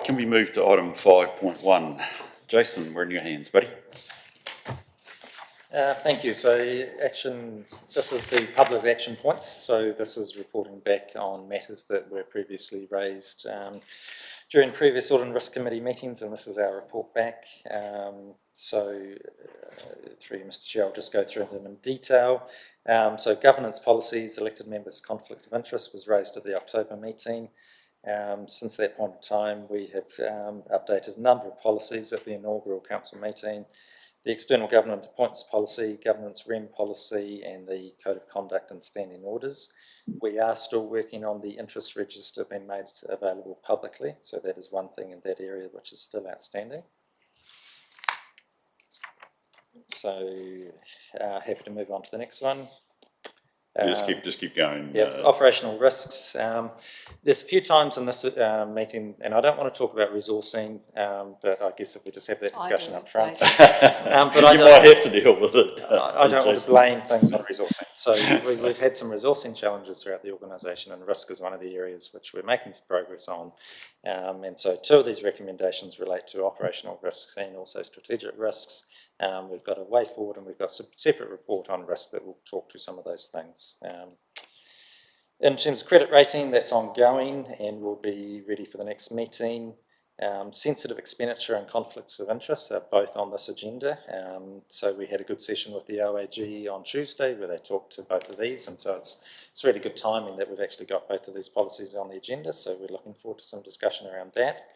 can we move to item 5.1? Jason, we're in your hands, buddy. Thank you. So this is the public action points. So this is reporting back on matters that were previously raised during previous Audit and Risk Committee meetings, and this is our report back. Through you, Mr. Chair, I'll just go through them in detail. So governance policies, elected members' conflict of interest was raised at the October meeting. Since that point in time, we have updated a number of policies at the inaugural council meeting. The external government appointments policy, governance REM policy, and the code of conduct and standing orders. We are still working on the interest register being made available publicly, so that is one thing in that area which is still outstanding. So happy to move on to the next one. Just keep going. Yeah, operational risks. There's a few times in this meeting, and I don't want to talk about resourcing, but I guess if we just have that discussion up front. But you might have to deal with it. I don't want to blame things on resourcing. So we've had some resourcing challenges throughout the organisation, and risk is one of the areas which we're making some progress on. And so two of these recommendations relate to operational risks and also strategic risks. We've got a way forward, and we've got a separate report on risk that will talk to some of those things. In terms of credit rating, that's ongoing and will be ready for the next meeting. Sensitive expenditure and conflicts of interest are both on this agenda. So we had a good session with the OAG on Tuesday where they talked to both of these, and so it's really good timing that we've actually got both of these policies on the agenda, so we're looking forward to some discussion around that.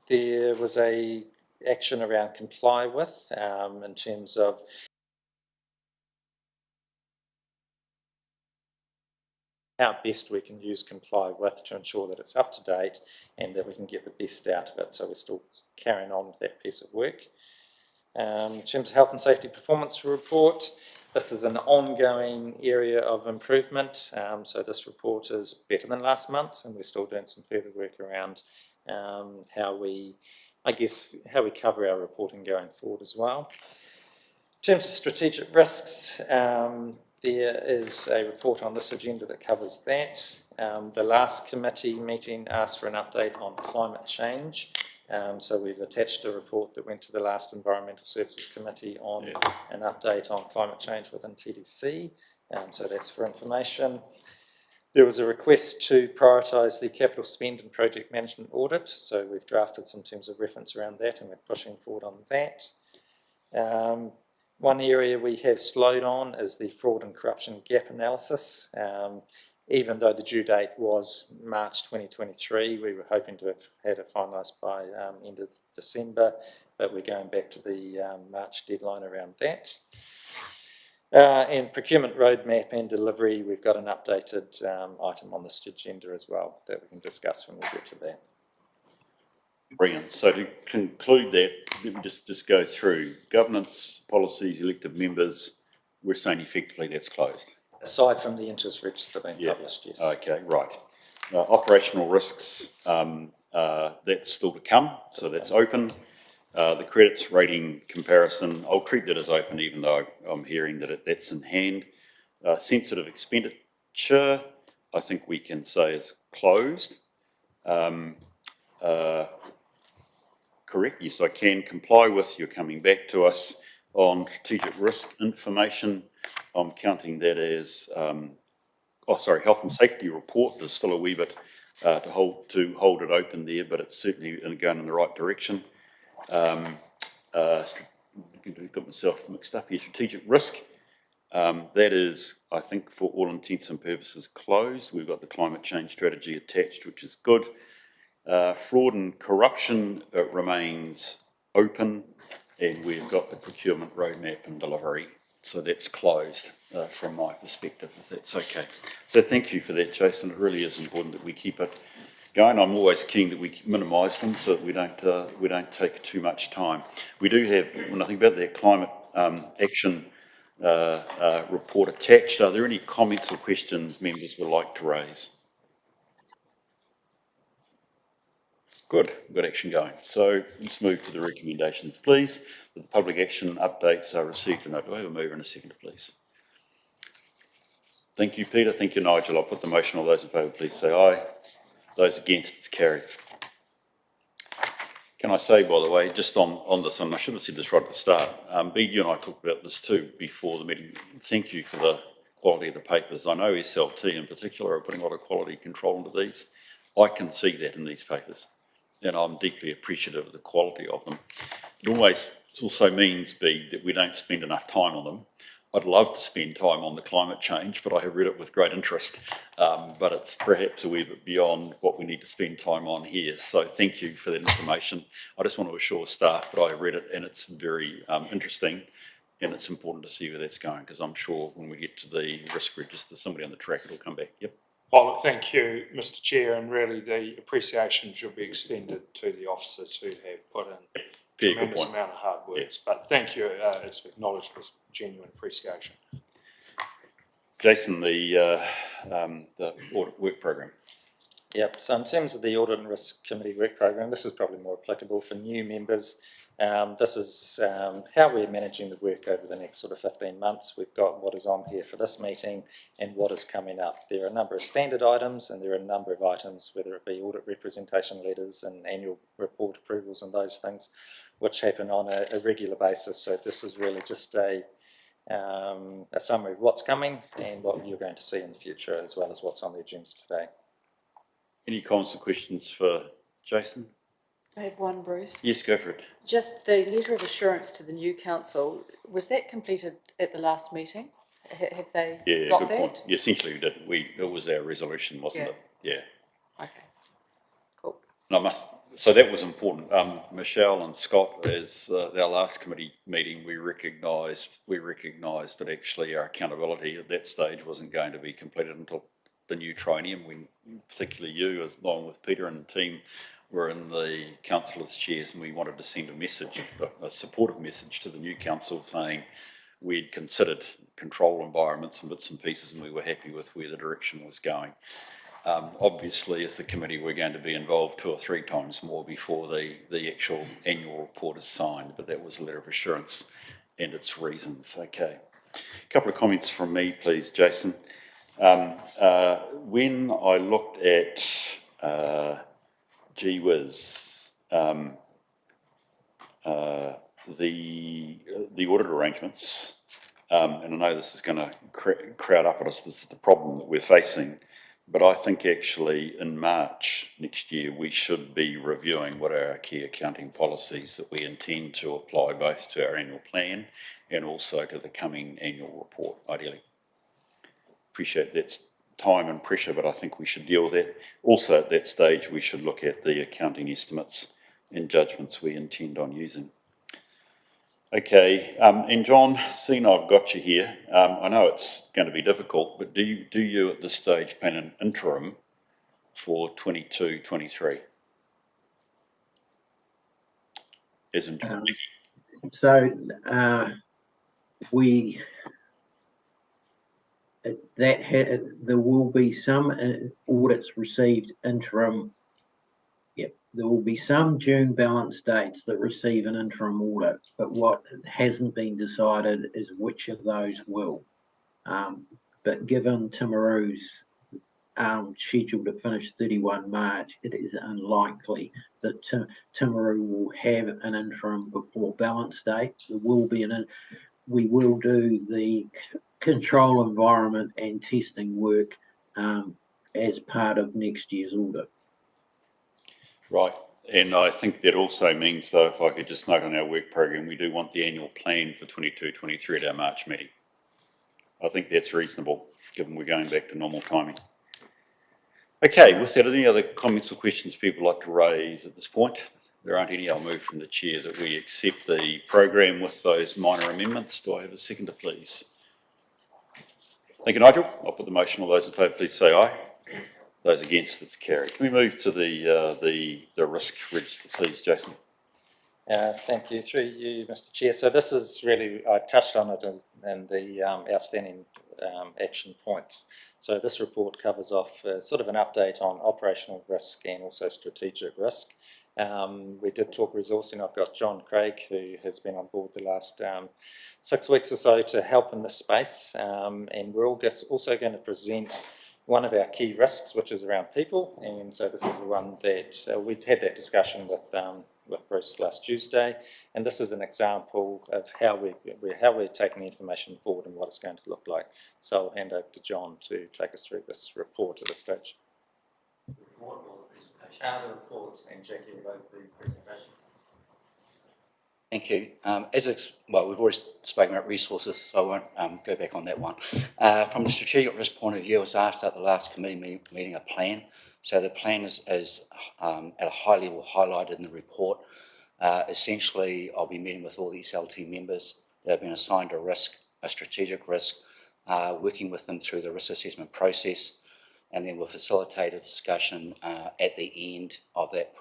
There was a action around comply with in terms of how best we can use comply with to ensure that it's up to date and that we can get the best out of it. So we're still carrying on with that piece of work. In terms of health and safety performance report, this is an ongoing area of improvement. So this report is better than last month's, and we're still doing some further work around how we cover our reporting going forward as well. In terms of strategic risks, there is a report on this agenda that covers that. The last committee meeting asked for an update on climate change. So we've attached a report that went to the last Environmental Services Committee on an update on climate change within TDC. So that's for information. There was a request to prioritise the capital spend and project management audit. So we've drafted some terms of reference around that, and we're pushing forward on that. One area we have slowed on is the fraud and corruption gap analysis. Even though the due date was March 2023, we were hoping to have had it finalised by end of December, but we're going back to the March deadline around that. And procurement roadmap and delivery, we've got an updated item on this agenda as well that we can discuss when we get to that. Brilliant. So to conclude that, let me just go through governance policies, elected members. We're saying effectively that's closed. Aside from the interest register being published, yes. Okay, right. Operational risks, that's still to come, so that's open. The credit rating comparison, I'll treat that as open even though I'm hearing that that's in hand. Sensitive expenditure, I think we can say is closed. Correct, yes, I can comply with. You're coming back to us on strategic risk information. I'm counting that as, health and safety report. There's still a wee bit to hold it open there, but it's certainly going in the right direction. Got myself mixed up here. Strategic risk, that is, I think, for all intents and purposes, closed. We've got the climate change strategy attached, which is good. Fraud and corruption remains open, and we've got the procurement roadmap and delivery, so that's closed from my perspective, if that's okay. So thank you for that, Jason. It really is important that we keep it going. I'm always keen that we minimise them so that we don't take too much time. We do have, when I think about that climate action report attached, are there any comments or questions members would like to raise? Good, we've got action going. So let's move to the recommendations, please. The public action updates are received and do I have a mover in a second, please? Thank you, Peter. Thank you, Nigel. I'll put the motion. All those in favour, please say aye. Those against, it's carried. Can I say, by the way, just on this, and I should have said this right at the start, Bede, you and I talked about this too before the meeting. Thank you for the quality of the papers. I know SLT in particular are putting a lot of quality control into these. I can see that in these papers, and I'm deeply appreciative of the quality of them. It also means, Bede, that we don't spend enough time on them. I'd love to spend time on the climate change, but I have read it with great interest. But it's perhaps a wee bit beyond what we need to spend time on here. So thank you for that information. I just want to assure staff that I read it and it's very interesting, and it's important to see where that's going, because I'm sure when we get to the risk register, somebody on the track will come back. Yep. Well, thank you, Mr. Chair, and really the appreciation should be extended to the officers who have put in a tremendous amount of hard work. Yeah. But thank you, it's acknowledged with genuine appreciation. Jason, the audit work program. Yep, so in terms of the Audit and Risk Committee work program, this is probably more applicable for new members. This is how we're managing the work over the next sort of 15 months. We've got what is on here for this meeting and what is coming up. There are a number of standard items and there are a number of items, whether it be audit representation letters and annual report approvals and those things, which happen on a regular basis. So this is really just a summary of what's coming and what you're going to see in the future, as well as what's on the agenda today. Any comments or questions for Jason? I have one, Bruce. Yes, go for it. Just the letter of assurance to the new council, was that completed at the last meeting? Have they got good that? point. Yeah, essentially we did. It was our resolution, wasn't it? Yeah. Okay, cool. And so that was important. Michelle and Scott, as our last committee meeting, we recognised that actually our accountability at that stage wasn't going to be completed until the new triennium, when particularly you, as along with Peter and the team, were in the councillors' chairs, and we wanted to send a message, a supportive message to the new council saying we'd considered control environments and bits and pieces, and we were happy with where the direction was going. Obviously, as the committee, we're going to be involved 2 or 3 times more before the actual annual report is signed, but that was a letter of assurance and its reasons. Okay. A couple of comments from me, please, Jason. When I looked at gee whiz, the audit arrangements, and I know this is going to crowd up at us, this is the problem that we're facing, but I think actually in March next year we should be reviewing what are our key accounting policies that we intend to apply both to our annual plan and also to the coming annual report, ideally. Appreciate that's time and pressure, but I think we should deal with that. Also at that stage we should look at the accounting estimates and judgments we intend on using. Okay, and John, seeing I've got you here, I know it's going to be difficult, but do you at this stage plan an interim for 22-23? As in John? So there will be some audits received interim. Yep, there will be some June balance dates that receive an interim audit, but what hasn't been decided is which of those will. But given Timaru's scheduled to finish 31 March, it is unlikely that Timaru will have an interim before balance date. There will be we will do the control environment and testing work as part of next year's audit. Right, and I think that also means, though, if I could just note on our work program, we do want the annual plan for 22-23 at our March meeting. I think that's reasonable, given we're going back to normal timing. Okay, with that, any other comments or questions people like to raise at this point? There aren't any. I'll move from the chair that we accept the program with those minor amendments. Do I have a seconder, please? Thank you, Nigel. I'll put the motion. All those in favour, please say aye. Those against, it's carried. Can we move to the risk register, please, Jason? Thank you. Through you, Mr. Chair. So this is really, I touched on it in the outstanding action points. So this report covers off sort of an update on operational risk and also strategic risk. We did talk resourcing. I've got John Craig, who has been on board the last 6 weeks or so to help in this space, and we're also going to present one of our key risks, which is around people, and so this is the one that we'd had that discussion with Bruce last Tuesday, and this is an example of how we're taking the information forward and what it's going to look like. So I'll hand over to John to take us through this report at this stage. Report or the presentation? The report, and Jackie will over the presentation. Thank you. Well, we've already spoken about resources, so I won't go back on that one. From the strategic risk point of view, I was asked at the last committee meeting a plan. So the plan is at a high level highlighted in the report. Essentially, I'll be meeting with all the SLT members that have been assigned a strategic risk, working with them through the risk assessment process, and then we'll facilitate a discussion at the end of that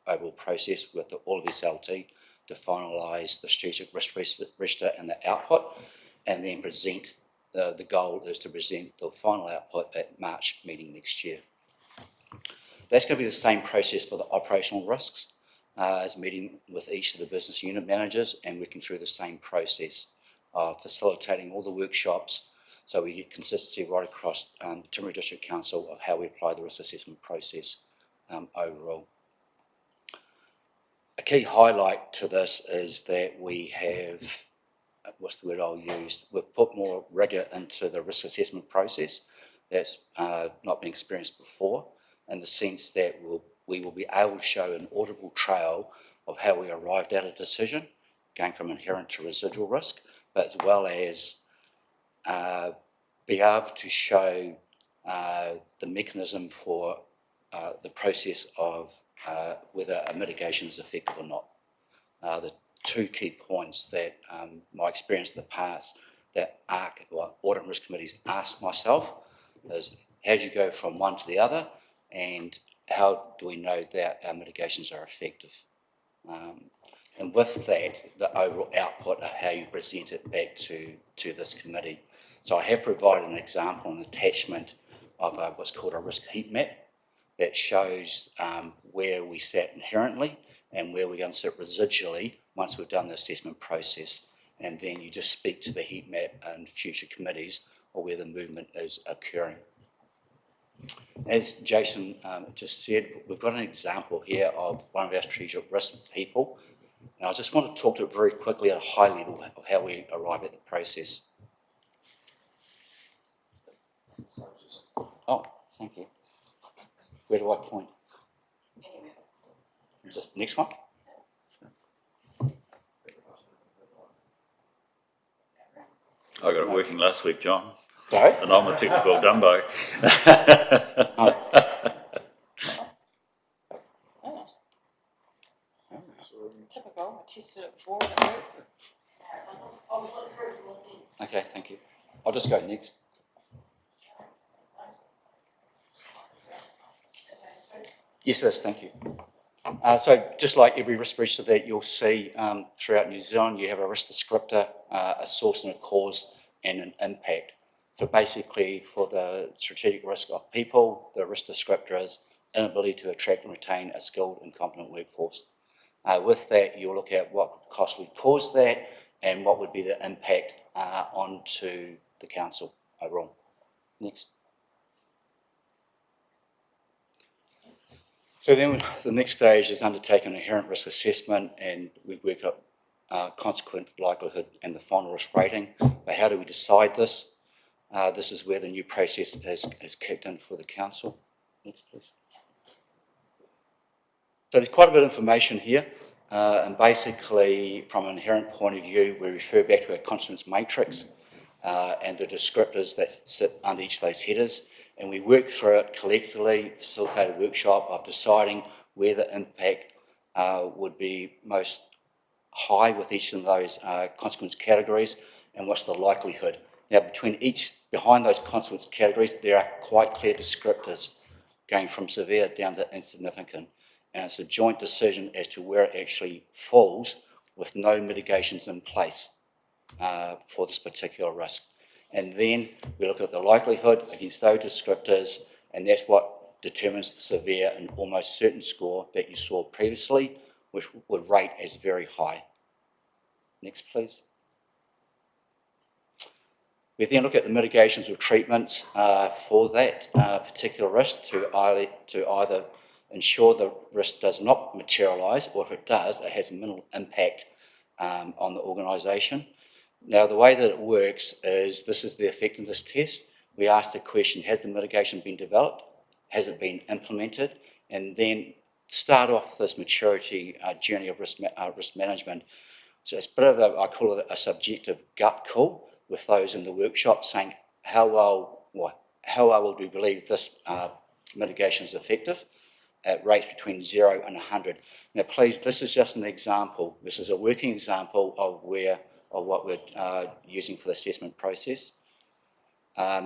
overall process with all of SLT to finalise the strategic risk register and the output, and then present, the goal is to present the final output at March meeting next year. That's going to be the same process for the operational risks, as meeting with each of the business unit managers and working through the same process of facilitating all the workshops so we get consistency right across the Timaru District Council of how we apply the risk assessment process overall. A key highlight to this is that we have, what's the word I'll use, we've put more rigour into the risk assessment process that's not been experienced before, in the sense that we will be able to show an auditable trail of how we arrived at a decision, going from inherent to residual risk, but as well as be able to show the mechanism for the process of whether a mitigation is effective or not. The two key points that my experience in the past that audit and risk committees ask myself is, how do you go from one to the other, and how do we know that our mitigations are effective? And with that, the overall output of how you present it back to this committee. So I have provided an example, an attachment of what's called a risk heat map that shows where we sat inherently and where we're going to sit residually once we've done the assessment process. And then you just speak to the heat map and future committees or where the movement is occurring. As Jason just said, we've got an example here of one of our strategic risk people. And I just want to talk to it very quickly at a high level of how we arrive at the process. Oh, thank you. Where do I point? Just next one? I got it working last week, John. Sorry? And I'm a technical Dumbo. Typical, I tested it before. It worked. Okay, thank you. I'll just go next. Yes, it is, thank you. So just like every risk register that you'll see throughout New Zealand, you have a risk descriptor, a source and a cause, and an impact. So basically for the strategic risk of people, the risk descriptor is inability to attract and retain a skilled and competent workforce. With that, you'll look at what costly caused that and what would be the impact onto the council overall. Next. So then the next stage is undertake an inherent risk assessment, and we work up consequent likelihood and the final risk rating. But how do we decide this? This is where the new process is kicked in for the council. Next, please. So there's quite a bit of information here, and basically from an inherent point of view, we refer back to our consequence matrix and the descriptors that sit under each of those headers. And we work through it collectively, facilitate a workshop of deciding where the impact would be most high with each of those consequence categories and what's the likelihood. Now, behind those consequence categories, there are quite clear descriptors going from severe down to insignificant. And it's a joint decision as to where it actually falls with no mitigations in place for this particular risk. And then we look at the likelihood against those descriptors, and that's what determines the severe and almost certain score that you saw previously, which would rate as very high. Next, please. We then look at the mitigations or treatments for that particular risk to either ensure the risk does not materialise, or if it does, it has a minimal impact on the organisation. Now, the way that it works is this is the effectiveness test. We ask the question, has the mitigation been developed? Has it been implemented? And then start off this maturity journey of risk management. So it's a bit of I call it a subjective gut call with those in the workshop, saying how well do we believe this mitigation is effective at rates between 0 and 100. Now, please, this is just an example. This is a working example of what we're using for the assessment process.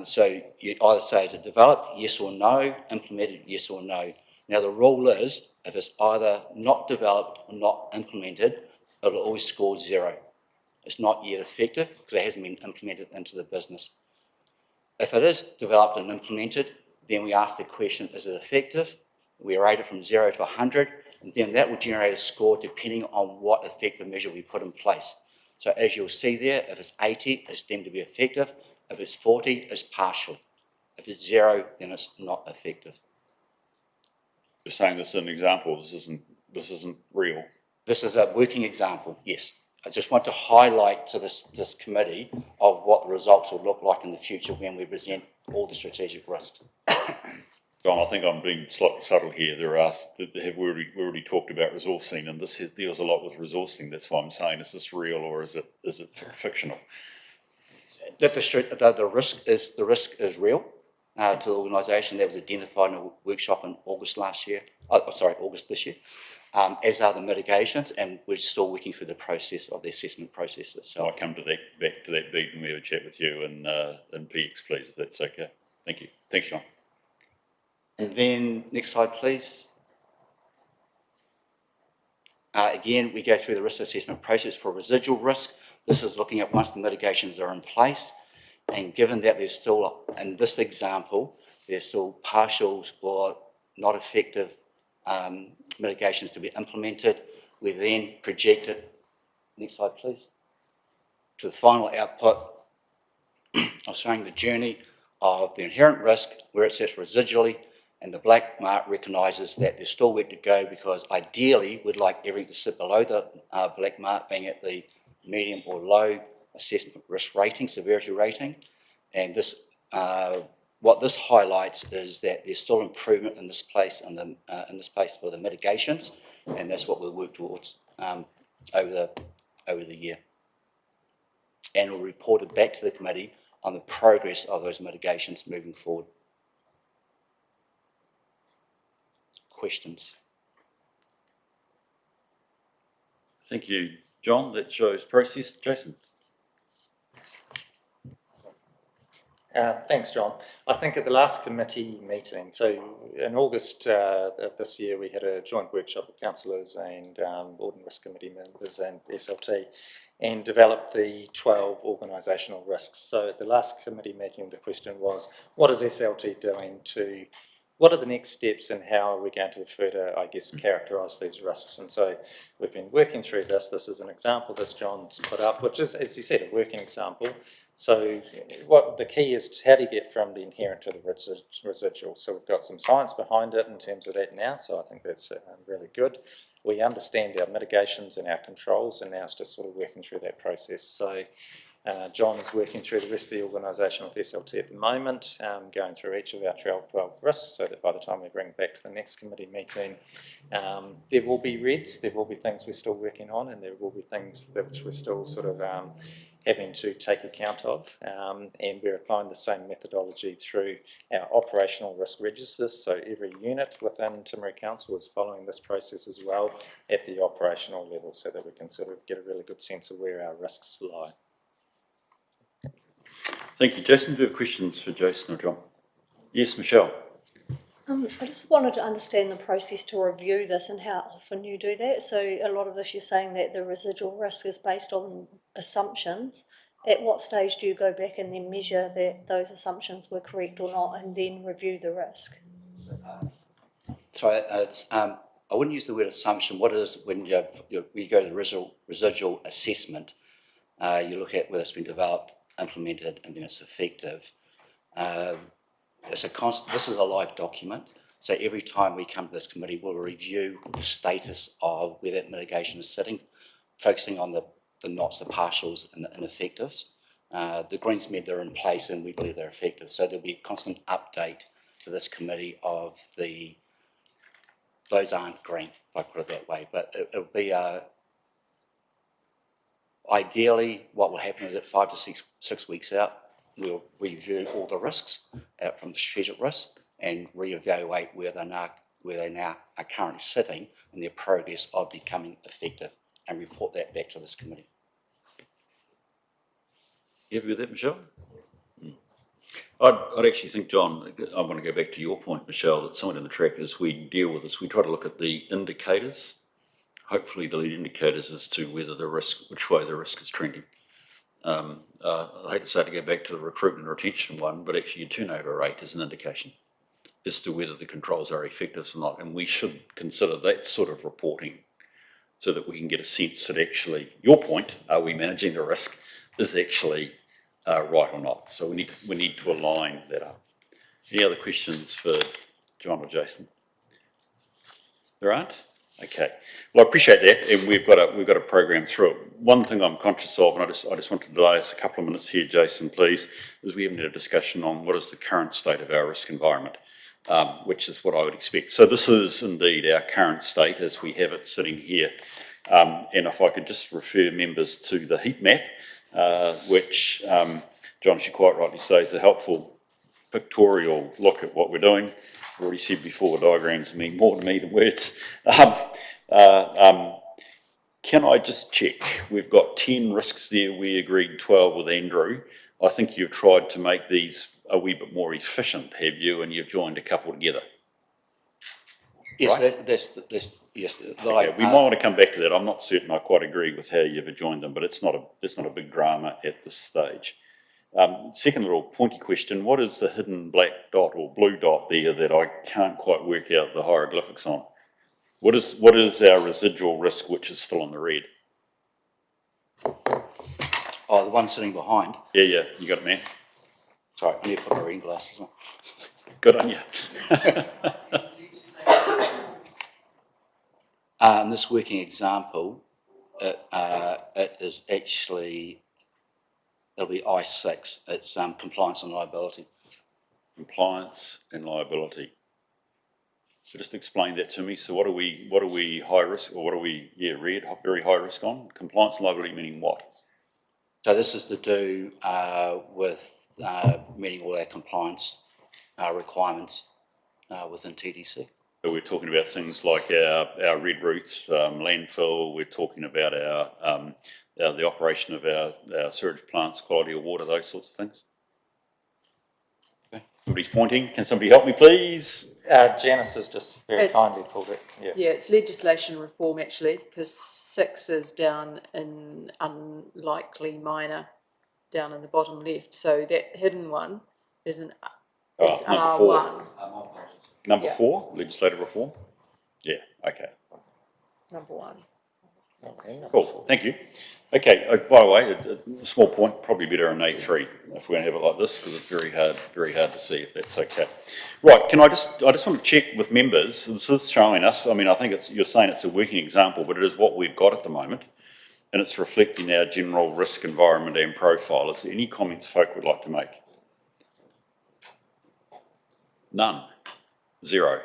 So you either say, is it developed, yes or no, implemented, yes or no. Now, the rule is, if it's either not developed or not implemented, it'll always score 0. It's not yet effective because it hasn't been implemented into the business. If it is developed and implemented, then we ask the question, is it effective? We rate it from 0 to 100, and then that will generate a score depending on what effective measure we put in place. So as you'll see there, if it's 80, it's deemed to be effective. If it's 40, it's partial. If it's 0, then it's not effective. You're saying this is an example, this isn't real. This is a working example, yes. I just want to highlight to this committee of what the results will look like in the future when we present all the strategic risks. John, I think I'm being slightly subtle here. We already talked about resourcing, and this deals a lot with resourcing. That's why I'm saying, is this real or is it fictional? That the risk is real to the organisation. That was identified in a workshop in August this year, as are the mitigations, and we're still working through the process of the assessment process itself. I'll come back to that beat and we have a chat with you in PX, please, if that's okay. Thank you. Thanks, John. And then next slide, please. Again, we go through the risk assessment process for residual risk. This is looking at once the mitigations are in place, and given that there's still, in this example, there's still partials or not effective mitigations to be implemented, we then project it, next slide please, to the final output of showing the journey of the inherent risk, where it sits residually, and the black mark recognises that there's still work to go, because ideally we'd like everything to sit below the black mark, being at the medium or low assessment risk rating, severity rating. And this, what this highlights is that there's still improvement in this place and in this place for the mitigations, and that's what we'll work towards over the year. And we'll report it back to the committee on the progress of those mitigations moving forward. Questions? Thank you, John. That shows process. Jason. Thanks, John. I think at the last committee meeting, so in August of this year, we had a joint workshop with councillors and Board and Risk Committee members and SLT, and developed the 12 organisational risks. So at the last committee meeting, the question was, what is SLT doing to, what are the next steps and how are we going to further, I guess, characterise these risks? And so we've been working through this. This is an example that John's put up, which is, as you said, a working example. So what the key is, how do you get from the inherent to the residual? So we've got some science behind it in terms of that now, so I think that's really good. We understand our mitigations and our controls, and now it's just sort of working through that process. So John is working through the rest of the organisation with SLT at the moment, going through each of our 12 risks, so that by the time we bring it back to the next committee meeting, there will be reds, there will be things we're still working on, and there will be things that which we're still sort of having to take account of, and we're applying the same methodology through our operational risk registers. So every unit within Timaru Council is following this process as well at the operational level, so that we can sort of get a really good sense of where our risks lie. Thank you, Jason. Do you have questions for Jason or John? Yes, Michelle. I just wanted to understand the process to review this and how often you do that. So a lot of this, you're saying that the residual risk is based on assumptions. At what stage do you go back and then measure that those assumptions were correct or not, and then review the risk? So it's, I wouldn't use the word assumption. What it is, when you go to the residual assessment, you look at whether it's been developed, implemented and then it's effective. This is a live document, so every time we come to this committee, we'll review the status of where that mitigation is sitting, focusing on the nots, the partials and the ineffectives. The greens mean they're in place and we believe they're effective, so there'll be a constant update to this committee of those aren't green, if I put it that way, but it'll be ideally what will happen is that 5 to 6 weeks out, we'll review all the risks out from the strategic risks and reevaluate where they now are currently sitting and their progress of becoming effective and report that back to this committee. You happy with that, Michelle? I'd actually think, John, I want to go back to your point, Michelle, that somewhere in the track as we deal with this, we try to look at the indicators, hopefully the lead indicators as to whether the risk, which way the risk is trending. I hate to say to go back to the recruitment and retention one, but actually your turnover rate is an indication as to whether the controls are effective or not. And we should consider that sort of reporting so that we can get a sense that actually, your point, are we managing the risk, is actually right or not. So we need to align that up. Any other questions for John or Jason? There aren't? Okay. Well, I appreciate that, and we've got a program through it. One thing I'm conscious of, and I just want to delay us a couple of minutes here, Jason, please, is we haven't had a discussion on what is the current state of our risk environment, which is what I would expect. So this is indeed our current state as we have it sitting here. And if I could just refer members to the heat map, which John should quite rightly say is a helpful pictorial look at what we're doing. I've already said before, diagrams mean more to me than words. Can I just check? We've got 10 risks there. We agreed 12 with Andrew. I think you've tried to make these a wee bit more efficient, have you? And you've joined a couple together. Yes, right? that's yes. Okay, we might want to come back to that. I'm not certain I quite agree with how you've adjoined them, but that's not a big drama at this stage. Second little pointy question, what is the hidden black dot or blue dot there that I can't quite work out the hieroglyphics on? What is our residual risk which is still in the red? Oh, the one sitting behind. Yeah, you got it, man. Sorry, I need to put my reading glasses on. Good on you. In this working example, it is actually, it'll be I6. It's compliance and liability. Compliance and liability. So just explain that to me. So what are we high risk, or what are we red, very high risk on? Compliance and liability meaning what? So this is to do with meeting all our compliance requirements within TDC. So we're talking about things like our red roofs, landfill. We're talking about the operation of our sewage plants, quality of water, those sorts of things. Okay. Somebody's pointing. Can somebody help me, please? Janice has just very kindly pulled it. Yeah, it's legislation reform actually, because 6 is down in unlikely minor, down in the bottom left. So that hidden one is it's R1. Number 4, legislative reform. Yeah, okay. Number 1. Okay, Cool, thank you. Okay, by the way, a small point, probably better in A3 if we're going to have it like this, because it's very hard to see if that's okay. Right, I just want to check with members. This is showing us, I mean, I think you're saying it's a working example, but it is what we've got at the moment, and it's reflecting our general risk environment and profile. Is there any comments folk would like to make? None. 0.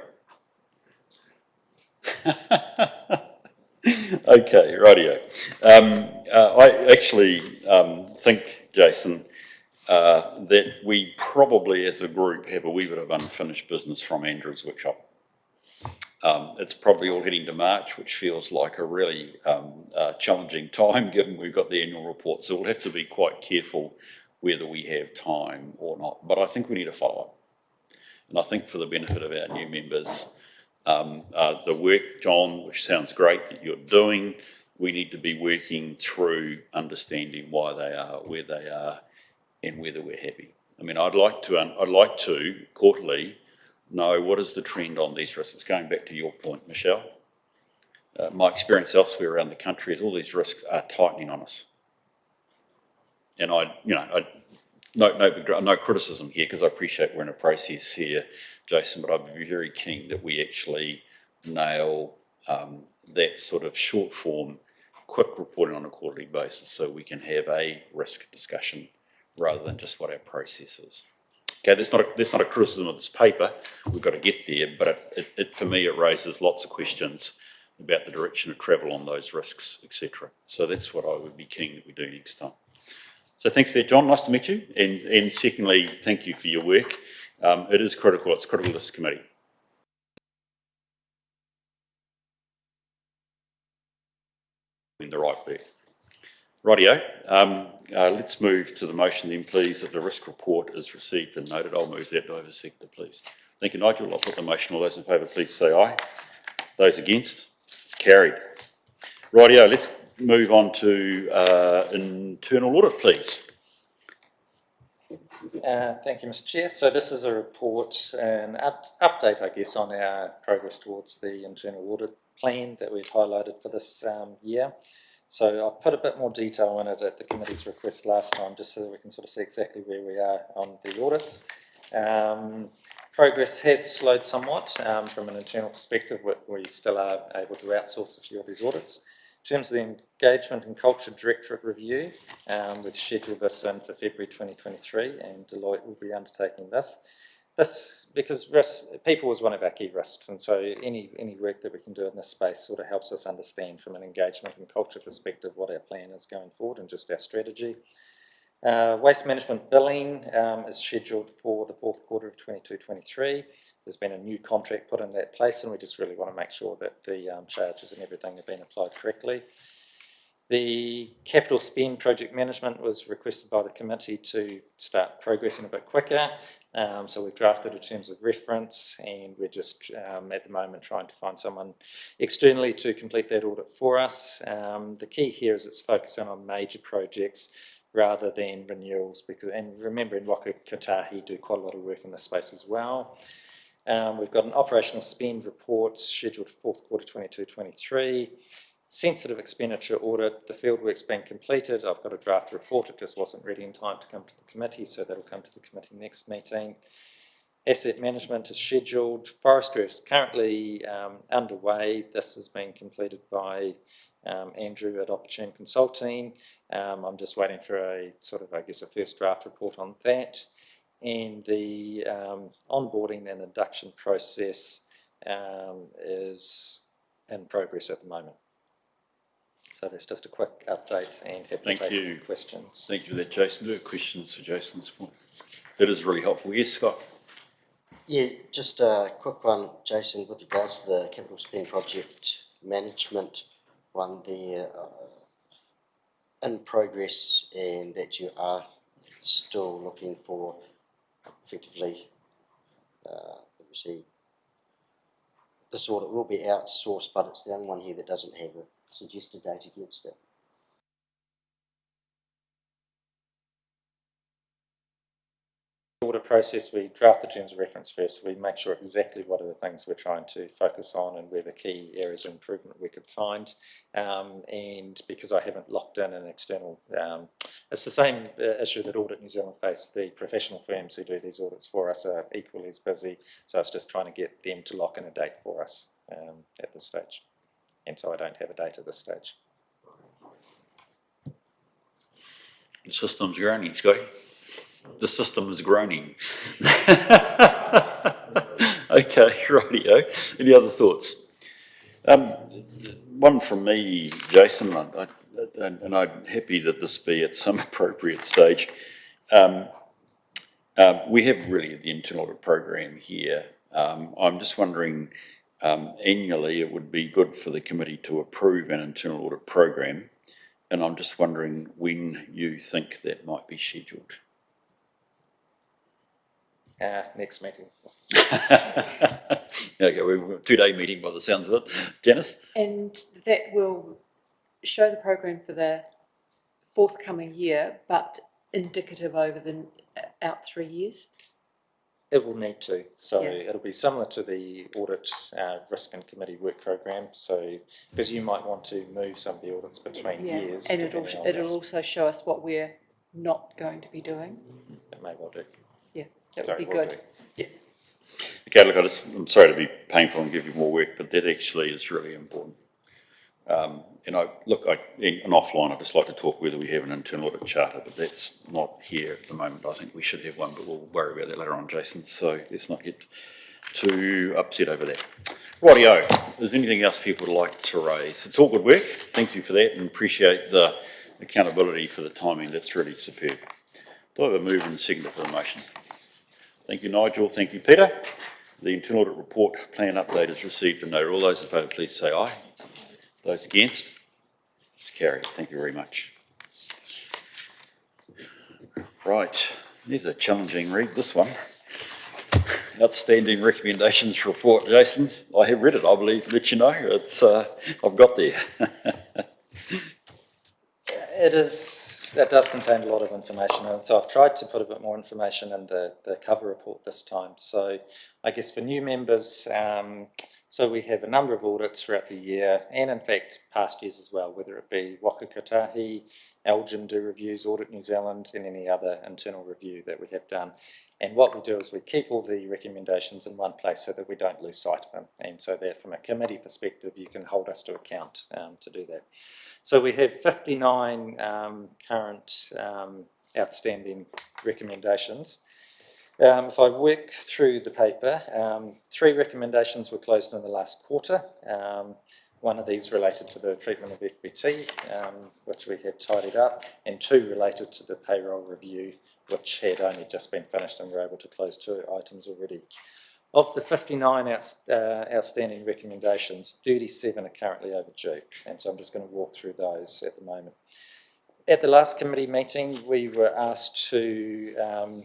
Okay, rightio. I actually think, Jason, that we probably as a group have a wee bit of unfinished business from Andrew's workshop. It's probably all heading to March, which feels like a really challenging time given we've got the annual report. So we'll have to be quite careful whether we have time or not. But I think we need to follow up. And I think for the benefit of our new members, the work, John, which sounds great that you're doing, we need to be working through understanding why they are where they are and whether we're happy. I mean, I'd like to quarterly know what is the trend on these risks. Going back to your point, Michelle, my experience elsewhere around the country is all these risks are tightening on us. and no criticism here, because I appreciate we're in a process here, Jason, but I'd be very keen that we actually nail that sort of short form, quick reporting on a quarterly basis, so we can have a risk discussion rather than just what our process is. Okay, that's not a criticism of this paper. We've got to get there, but it for me, it raises lots of questions about the direction of travel on those risks, etc. So that's what I would be keen that we do next time. So thanks there, John. Nice to meet you. And secondly, thank you for your work. It is critical. It's critical to this committee. In the right way. Rightio. Let's move to the motion then, please, that the risk report is received and noted. I'll move that. Do I have a seconder, please? Thank you, Nigel. I'll put the motion. All those in favour, please say aye. Those against? It's carried. Rightio. Let's move on to internal audit, please. Thank you, Mr. Chair. So this is a report, an update, I guess, on our progress towards the internal audit plan that we've highlighted for this year. So I've put a bit more detail in it at the committee's request last time, just so that we can sort of see exactly where we are on the audits. Progress has slowed somewhat from an internal perspective. We still are able to outsource a few of these audits. In terms of the Engagement and Culture Directorate Review, we've scheduled this in for February 2023, and Deloitte will be undertaking this. This, because people is one of our key risks, and so any work that we can do in this space sort of helps us understand from an engagement and culture perspective what our plan is going forward and just our strategy. Waste management billing is scheduled for the fourth quarter of 22-23. There's been a new contract put in that place, and we just really want to make sure that the charges and everything have been applied correctly. The capital spend project management was requested by the committee to start progressing a bit quicker. So we've drafted a terms of reference, and we're just at the moment trying to find someone externally to complete that audit for us. The key here is it's focusing on major projects rather than renewals, and remember, in Waka Kotahi do quite a lot of work in this space as well. We've got an operational spend report scheduled for fourth quarter 22-23. Sensitive expenditure audit, the fieldwork's been completed. I've got a draft report. It just wasn't ready in time to come to the committee, so that'll come to the committee next meeting. Asset management is scheduled. Forestry is currently underway. This has been completed by Andrew at Opportune Consulting. I'm just waiting for a sort of, I guess, a first draft report on that. And the onboarding and induction process is in progress at the moment. So that's just a quick update, and happy to take questions. Thank you for that, Jason. Do you have questions for Jason at this point? That is really helpful. Yes, Scott? Yeah, just a quick one, Jason, with regards to the capital spend project management one there, in progress, and that you are still looking for effectively, let me see, this audit will be outsourced, but it's the only one here that doesn't have a suggested date against it. Audit process, we draft the terms of reference first, so we make sure exactly what are the things we're trying to focus on and where the key areas of improvement we could find. And because I haven't locked in an external, it's the same issue that Audit New Zealand face. The professional firms who do these audits for us are equally as busy, so it's just trying to get them to lock in a date for us at this stage. And so I don't have a date at this stage. The system's groaning, Scotty. The system is groaning. Okay, rightio. Any other thoughts? One from me, Jason, and I'm happy that this be at some appropriate stage. We have really the internal audit program here. I'm just wondering, annually it would be good for the committee to approve an internal audit program, and I'm just wondering when you think that might be scheduled. Next meeting. Okay, we've got a 2-day meeting by the sounds of it. Janice? And that will show the program for the forthcoming year, but indicative over the out 3 years? It will need to. So Yeah. it'll be similar to the audit risk and committee work program. So because you might want to move some of the audits between years. And it'll also show us what we're not going to be doing. It may well do. Yeah, that would be Very well good. do. Okay, look, I'm sorry to be painful and give you more work, but that actually is really important. And offline, I'd just like to talk whether we have an internal audit charter, but that's not here at the moment. I think we should have one, but we'll worry about that later on, Jason. So let's not get too upset over that. Rightio, is there anything else people would like to raise? It's all good work. Thank you for that and appreciate the accountability for the timing. That's really superb. Do I have a mover and seconder for the motion? Thank you, Nigel. Thank you, Peter. The internal audit report plan update is received and noted. All those in favour, please say aye. Those against? It's carried. Thank you very much. Right, there's a challenging read, this one. Outstanding recommendations report, Jason. I have read it, I believe, let you know. It's I've got there. That does contain a lot of information, and so I've tried to put a bit more information in the cover report this time. So I guess for new members, so we have a number of audits throughout the year, and in fact past years as well, whether it be Waka Kotahi, Elgin do reviews, Audit New Zealand, and any other internal review that we have done. And what we do is we keep all the recommendations in one place so that we don't lose sight of them, and so that from a committee perspective you can hold us to account to do that. So we have 59 current outstanding recommendations. If I work through the paper, 3 recommendations were closed in the last quarter. One of these related to the treatment of FBT, which we had tidied up, and 2 related to the payroll review, which had only just been finished, and we were able to close 2 items already. Of the 59 outstanding recommendations, 37 are currently overdue, and so I'm just going to walk through those at the moment. At the last committee meeting, we were asked to,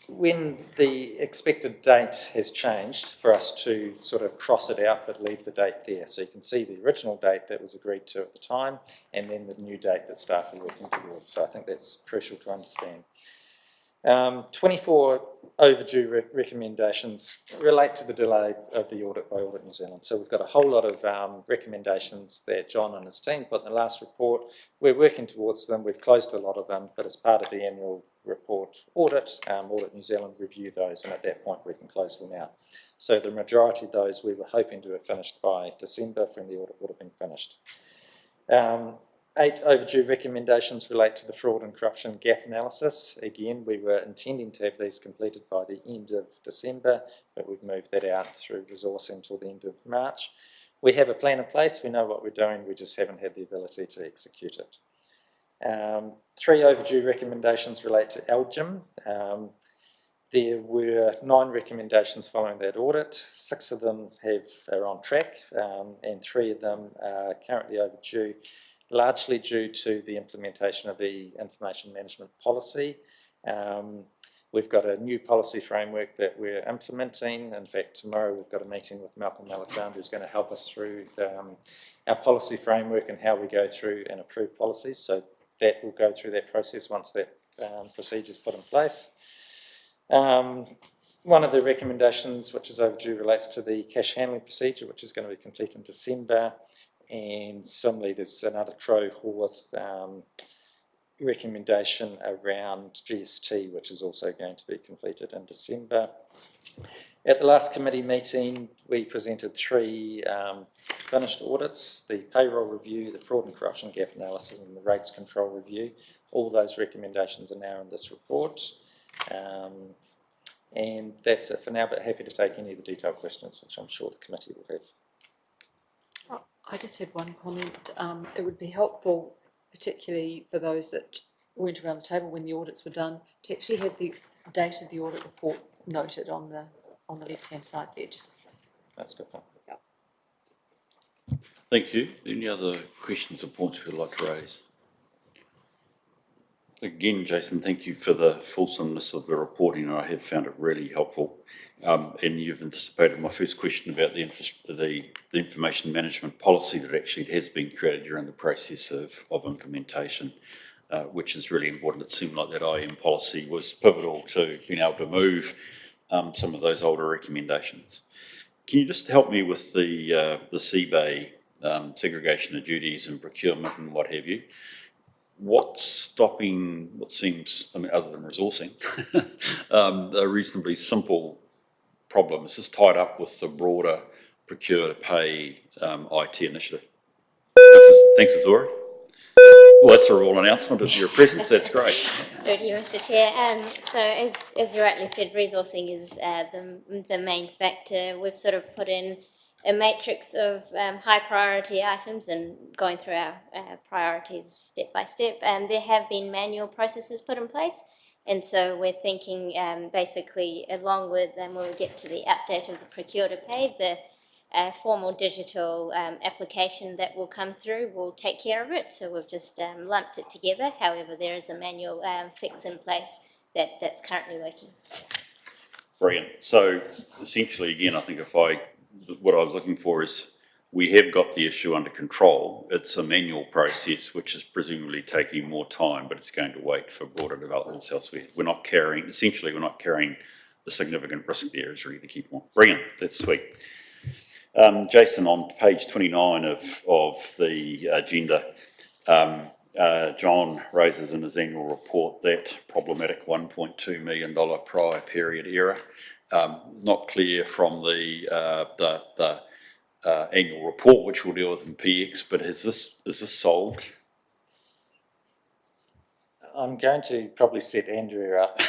when the expected date has changed, for us to sort of cross it out but leave the date there. So you can see the original date that was agreed to at the time, and then the new date that staff are working towards. So I think that's crucial to understand. 24 overdue recommendations relate to the delay of the audit by Audit New Zealand. So we've got a whole lot of recommendations that John and his team put in the last report. We're working towards them. We've closed a lot of them, but as part of the annual report audit, Audit New Zealand review those, and at that point we can close them out. So the majority of those we were hoping to have finished by December, when the audit would have been finished. 8 overdue recommendations relate to the fraud and corruption gap analysis. Again, we were intending to have these completed by the end of December, but we've moved that out through resource until the end of March. We have a plan in place, we know what we're doing, we just haven't had the ability to execute it. 3 overdue recommendations relate to Elgin. There were 9 recommendations following that audit. 6 of them are on track, and 3 of them are currently overdue, largely due to the implementation of the information management policy. We've got a new policy framework that we're implementing. In fact, tomorrow we've got a meeting with Malcolm Alexander, who's going to help us through our policy framework and how we go through and approve policies. So that will go through that process once that procedure is put in place. One of the recommendations which is overdue relates to the cash handling procedure, which is going to be complete in December. And similarly, there's another Trow Horwath recommendation around GST, which is also going to be completed in December. At the last committee meeting, we presented 3 finished audits: the payroll review, the fraud and corruption gap analysis, and the rates control review. All those recommendations are now in this report. And that's it for now, but happy to take any of the detailed questions, which I'm sure the committee will have. I just had one comment. It would be helpful, particularly for those that weren't around the table when the audits were done, to actually have the date of the audit report noted on the left-hand side there. Just that's good. Yeah. Thank you. Any other questions or points you'd like to raise? Again, Jason, thank you for the fulsomeness of the reporting. I have found it really helpful. And you've anticipated my first question about the information management policy that actually has been created during the process of implementation, which is really important. It seemed like that IM policy was pivotal to being able to move some of those older recommendations. Can you just help me with the CBA segregation of duties and procurement and what have you? what's stopping what seems, I mean, other than resourcing, a reasonably simple problem? Is this tied up with the broader procure to pay IT initiative? Thanks, Azora. Well, that's a royal announcement of your presence. That's great. Thank you, Mr. Chair. So as you rightly said, resourcing is the main factor. We've sort of put in a matrix of high priority items and going through our priorities step by step. There have been manual processes put in place, and so we're thinking basically along with when we get to the update of the procure to pay, the formal digital application that will come through will take care of it. So we've just lumped it together. However, there is a manual fix in place that's currently working. Brilliant. So essentially, again, I think what I was looking for is we have got the issue under control. It's a manual process, which is presumably taking more time, but it's going to wait for broader developments elsewhere. We're not carrying a significant risk there, is really the key point. Brilliant. That's sweet. Jason, on page 29 of the agenda, John raises in his annual report that problematic $1.2 million prior period error. Not clear from the annual report, which we'll deal with in PX, but is this solved? I'm going to probably set Andrea up.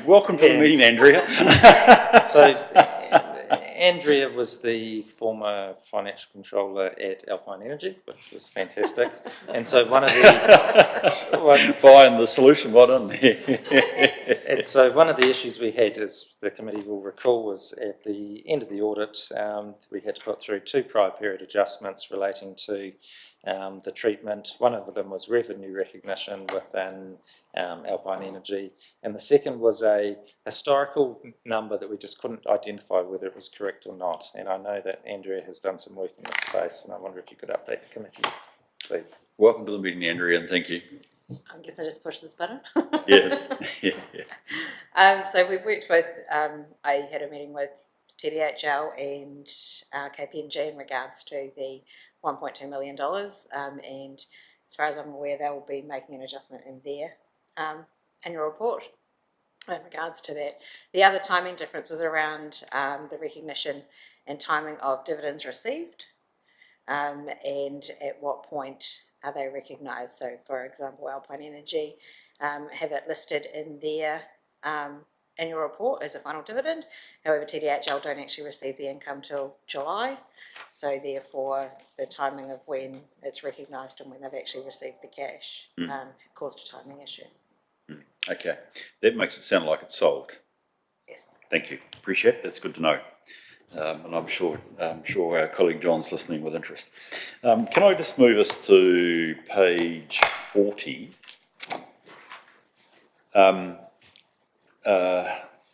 Welcome to the meeting, Andrea. So Andrea was the former financial controller at Alpine Energy, which was fantastic. And so one of the buying the solution, why don't they? And so one of the issues we had, as the committee will recall, was at the end of the audit, we had to put through 2 prior period adjustments relating to the treatment. One of them was revenue recognition within Alpine Energy, and the second was a historical number that we just couldn't identify whether it was correct or not. And I know that Andrea has done some work in this space, and I wonder if you could update the committee, please. Welcome to the meeting, Andrea, and thank you. I guess I just push this button. Yes. So we've worked with, I had a meeting with TDHL and KPMG in regards to the $1.2 million, and as far as I'm aware, they will be making an adjustment in their annual report in regards to that. The other timing difference was around the recognition and timing of dividends received, and at what point are they recognised. So, for example, Alpine Energy have it listed in their annual report as a final dividend. However, TDHL don't actually receive the income till July. So therefore, the timing of when it's recognised and when they've actually received the cash caused a timing issue. Okay, that makes it sound like it's solved. Yes. Thank you. Appreciate it. That's good to know. And I'm sure our colleague John's listening with interest. Can I just move us to page 40?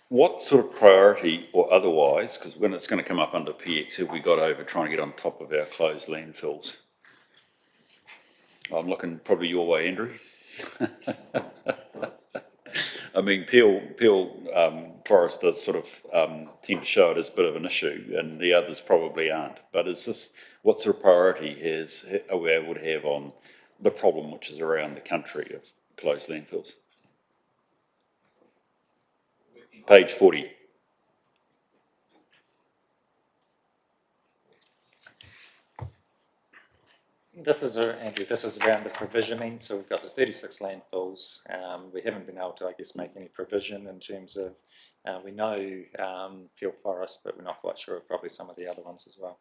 What sort of priority or otherwise, because when it's going to come up under PX, have we got over trying to get on top of our closed landfills? I'm looking probably your way, Andrew. I mean, Peel Forest does sort of tend to show it as a bit of an issue, and the others probably aren't. But is this, what sort of priority are we able to have on the problem which is around the country of closed landfills? Page 40. This is Andrew. This is around the provisioning. So we've got the 36 landfills. We haven't been able to, I guess, make any provision in terms of we know Peel Forest, but we're not quite sure of probably some of the other ones as well.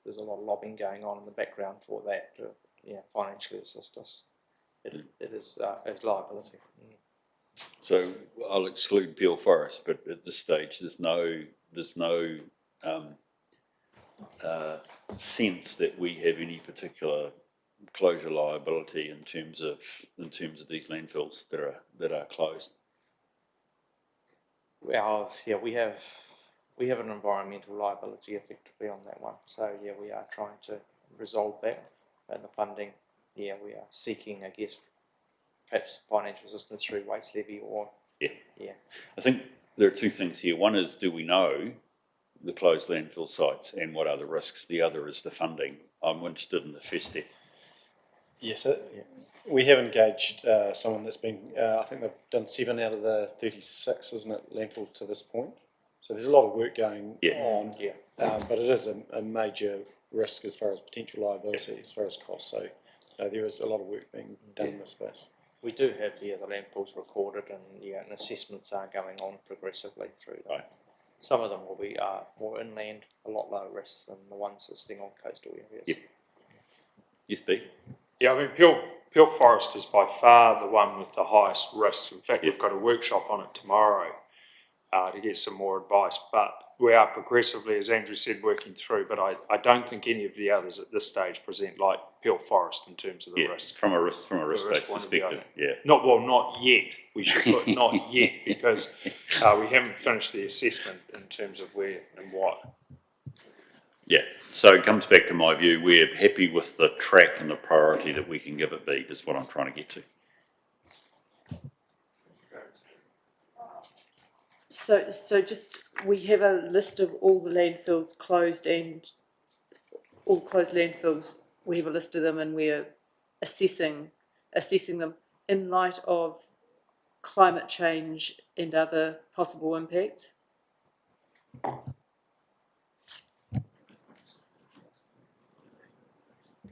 There's a lot of lobbying going on in the background for that to financially assist us. It is liability. So I'll exclude Peel Forest, but at this stage, there's no sense that we have any particular closure liability in terms of these landfills that are closed. Well, yeah, we have an environmental liability effectively on that one. So yeah, we are trying to resolve that. And the funding, we are seeking, I guess, perhaps financial assistance through waste levy or... I think there are two things here. One is, do we know the closed landfill sites and what are the risks? The other is the funding. I'm interested in the first step. Yes, we have engaged someone that's been, I think they've done 7 out of the 36, isn't it, landfills to this point. So there's a lot of work going on, but it is a major risk as far as potential liability, as far as costs. So there is a lot of work being done in this space. We do have the landfills recorded, and assessments are going on progressively through them. Right. Some of them will be more inland, a lot lower risk than the ones sitting on coastal areas. Yep. Yes, B? Yeah, I mean, Peel Forest is by far the one with the highest risk. In fact, we've got a workshop on it tomorrow to get some more advice. But we are progressively, as Andrew said, working through. But I don't think any of the others at this stage present like Peel Forest in terms of the risk. From a risk-based perspective, Not yet. We should put not yet, because we haven't finished the assessment in terms of where and what. Yeah, so it comes back to my view, we're happy with the track and the priority that we can give it B, is what I'm trying to get to. So just, we have a list of all the landfills closed and all closed landfills, we have a list of them, and we're assessing them in light of climate change and other possible impacts.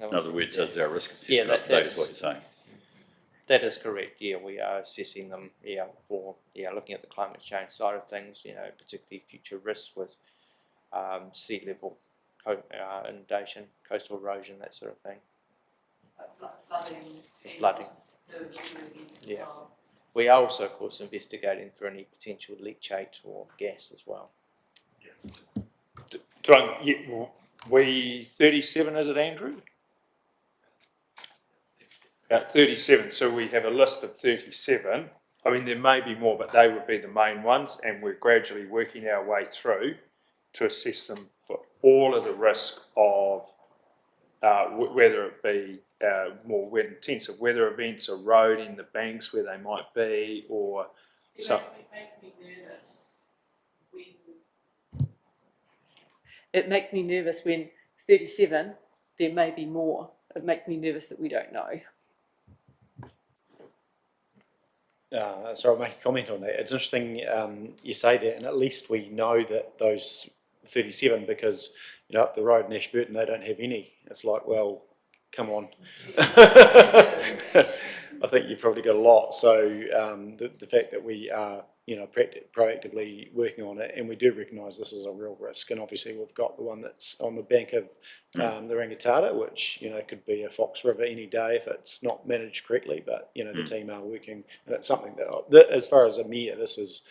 In other words, as our risk assessment update is what you're saying. That is correct. Yeah, we are assessing them. For looking at the climate change side of things. Particularly future risks with sea level, inundation, coastal erosion, that sort of thing. Flooding. Yeah. We are also, of course, investigating for any potential leachate or gas as well. We 37, is it, Andrew? 37, so we have a list of 37. I mean, there may be more, but they would be the main ones, and we're gradually working our way through to assess them for all of the risk of whether it be more intensive weather events, eroding the banks where they might be, or something. It makes me nervous it makes me nervous when 37, there may be more. It makes me nervous that we don't know. So I'll make a comment on that. It's interesting you say that, and at least we know that those 37, because up the road in Ashburton they don't have any. It's like, well, come on. I think you've probably got a lot. So the fact that we are proactively working on it, and we do recognise this is a real risk, and obviously we've got the one that's on the bank of the Rangitata, which could be a Fox River any day if it's not managed correctly, but the team are working, and it's something that as far as a mayor, this is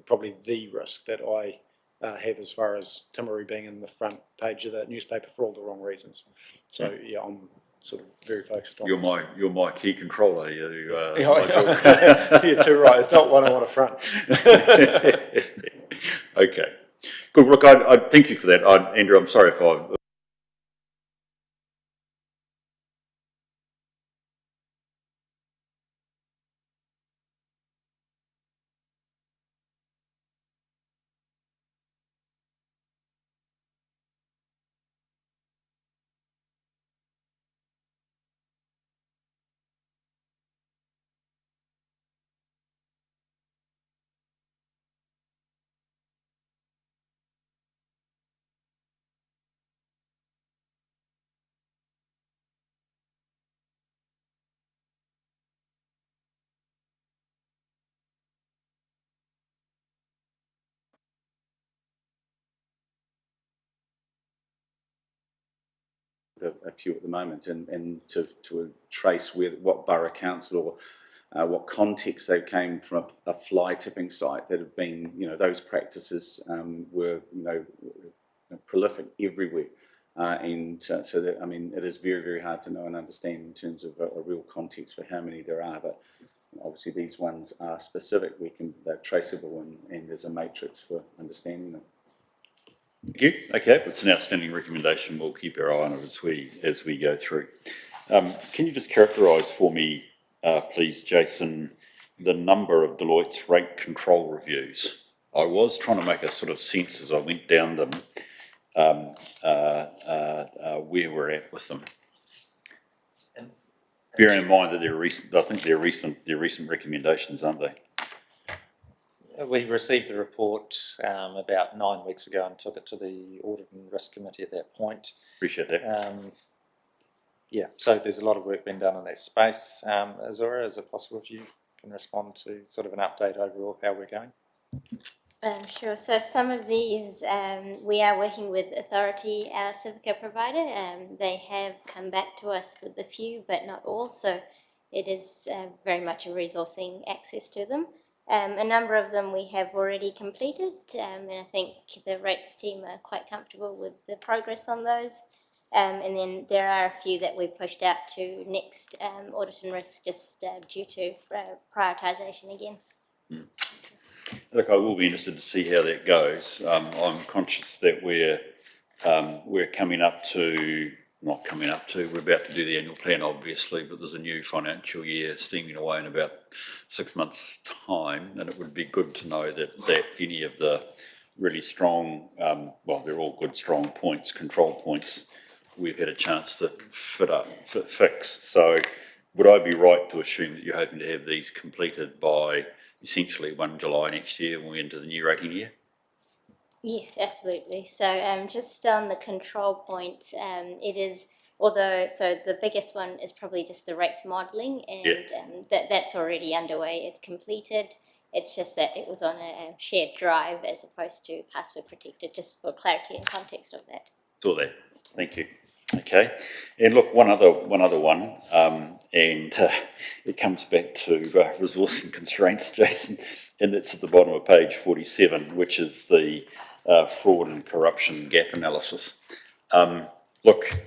probably the risk that I have, as far as Timaru being in the front page of the newspaper for all the wrong reasons. So I'm sort of very focused on You're my key controller. You're too right. It's not one I want to front. Okay. Good. Look, I thank you for that. Andrew, I'm sorry if I... A few at the moment, and to trace what borough council or what context they came from, a fly tipping site that have been, those practices were, prolific everywhere, and so that, I mean, it is very, very hard to know and understand in terms of a real context for how many there are, but obviously these ones are specific. They're traceable, and there's a matrix for understanding them. Thank you. Okay, it's an outstanding recommendation. We'll keep our eye on it as we go through. Can you just characterise for me, please, Jason, the number of Deloitte's rate control reviews? I was trying to make a sort of sense as I went down them, where we're at with them. Bearing in mind that they're recent, I think they're recent recommendations, aren't they? We received the report about 9 weeks ago and took it to the Audit and Risk Committee at that point. Appreciate that. Yeah, so there's a lot of work being done in that space. Azura, is it possible if you can respond to sort of an update overall of how we're going? Sure. So some of these, we are working with Authority, our Civica provider. They have come back to us with a few, but not all. So it is very much a resourcing access to them. A number of them we have already completed, and I think the rates team are quite comfortable with the progress on those. And then there are a few that we pushed out to next Audit and Risk just due to prioritisation again. Look, I will be interested to see how that goes. I'm conscious that we're coming up to, not coming up to, we're about to do the annual plan, obviously, but there's a new financial year steaming away in about 6 months' time, and it would be good to know that any of the really strong, well, they're all good, strong points, control points, we've had a chance to fix. So would I be right to assume that you're hoping to have these completed by essentially 1 July next year when we enter the new rating year? Yes, absolutely. So just on the control point, it is, although, so the biggest one is probably just the rates modelling, and that's already underway, it's completed. It's just that it was on a shared drive as opposed to password protected, just for clarity and context of that. Saw that. Thank you. Okay, and look, one other one, and it comes back to resourcing constraints, Jason, and it's at the bottom of page 47, which is the fraud and corruption gap analysis. Look,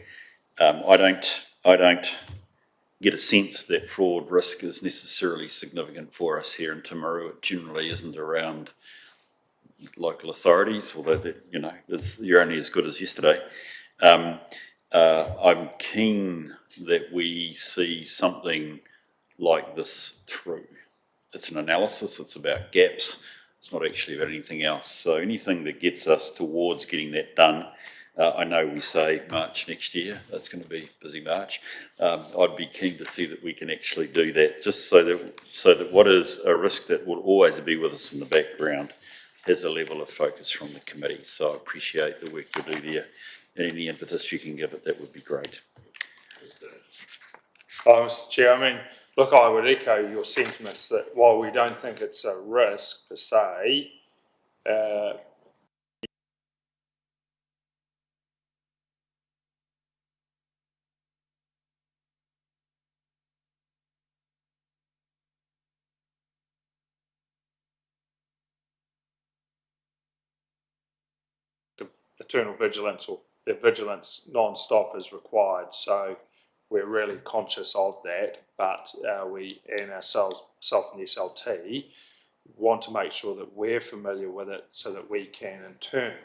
I don't get a sense that fraud risk is necessarily significant for us here in Timaru. It generally isn't around local authorities, although you're only as good as yesterday. I'm keen that we see something like this through. It's an analysis, it's about gaps, it's not actually about anything else. So anything that gets us towards getting that done, I know we say March next year, that's going to be busy March. I'd be keen to see that we can actually do that, just so that what is a risk that will always be with us in the background has a level of focus from the committee. So I appreciate the work you do there. And any impetus you can give it, that would be great. Mr. Chair, I mean, look, I would echo your sentiments that while we don't think it's a risk per se, eternal vigilance or their vigilance non-stop is required. So we're really conscious of that, but we and ourselves, self and SLT, want to make sure that we're familiar with it so that we can in turn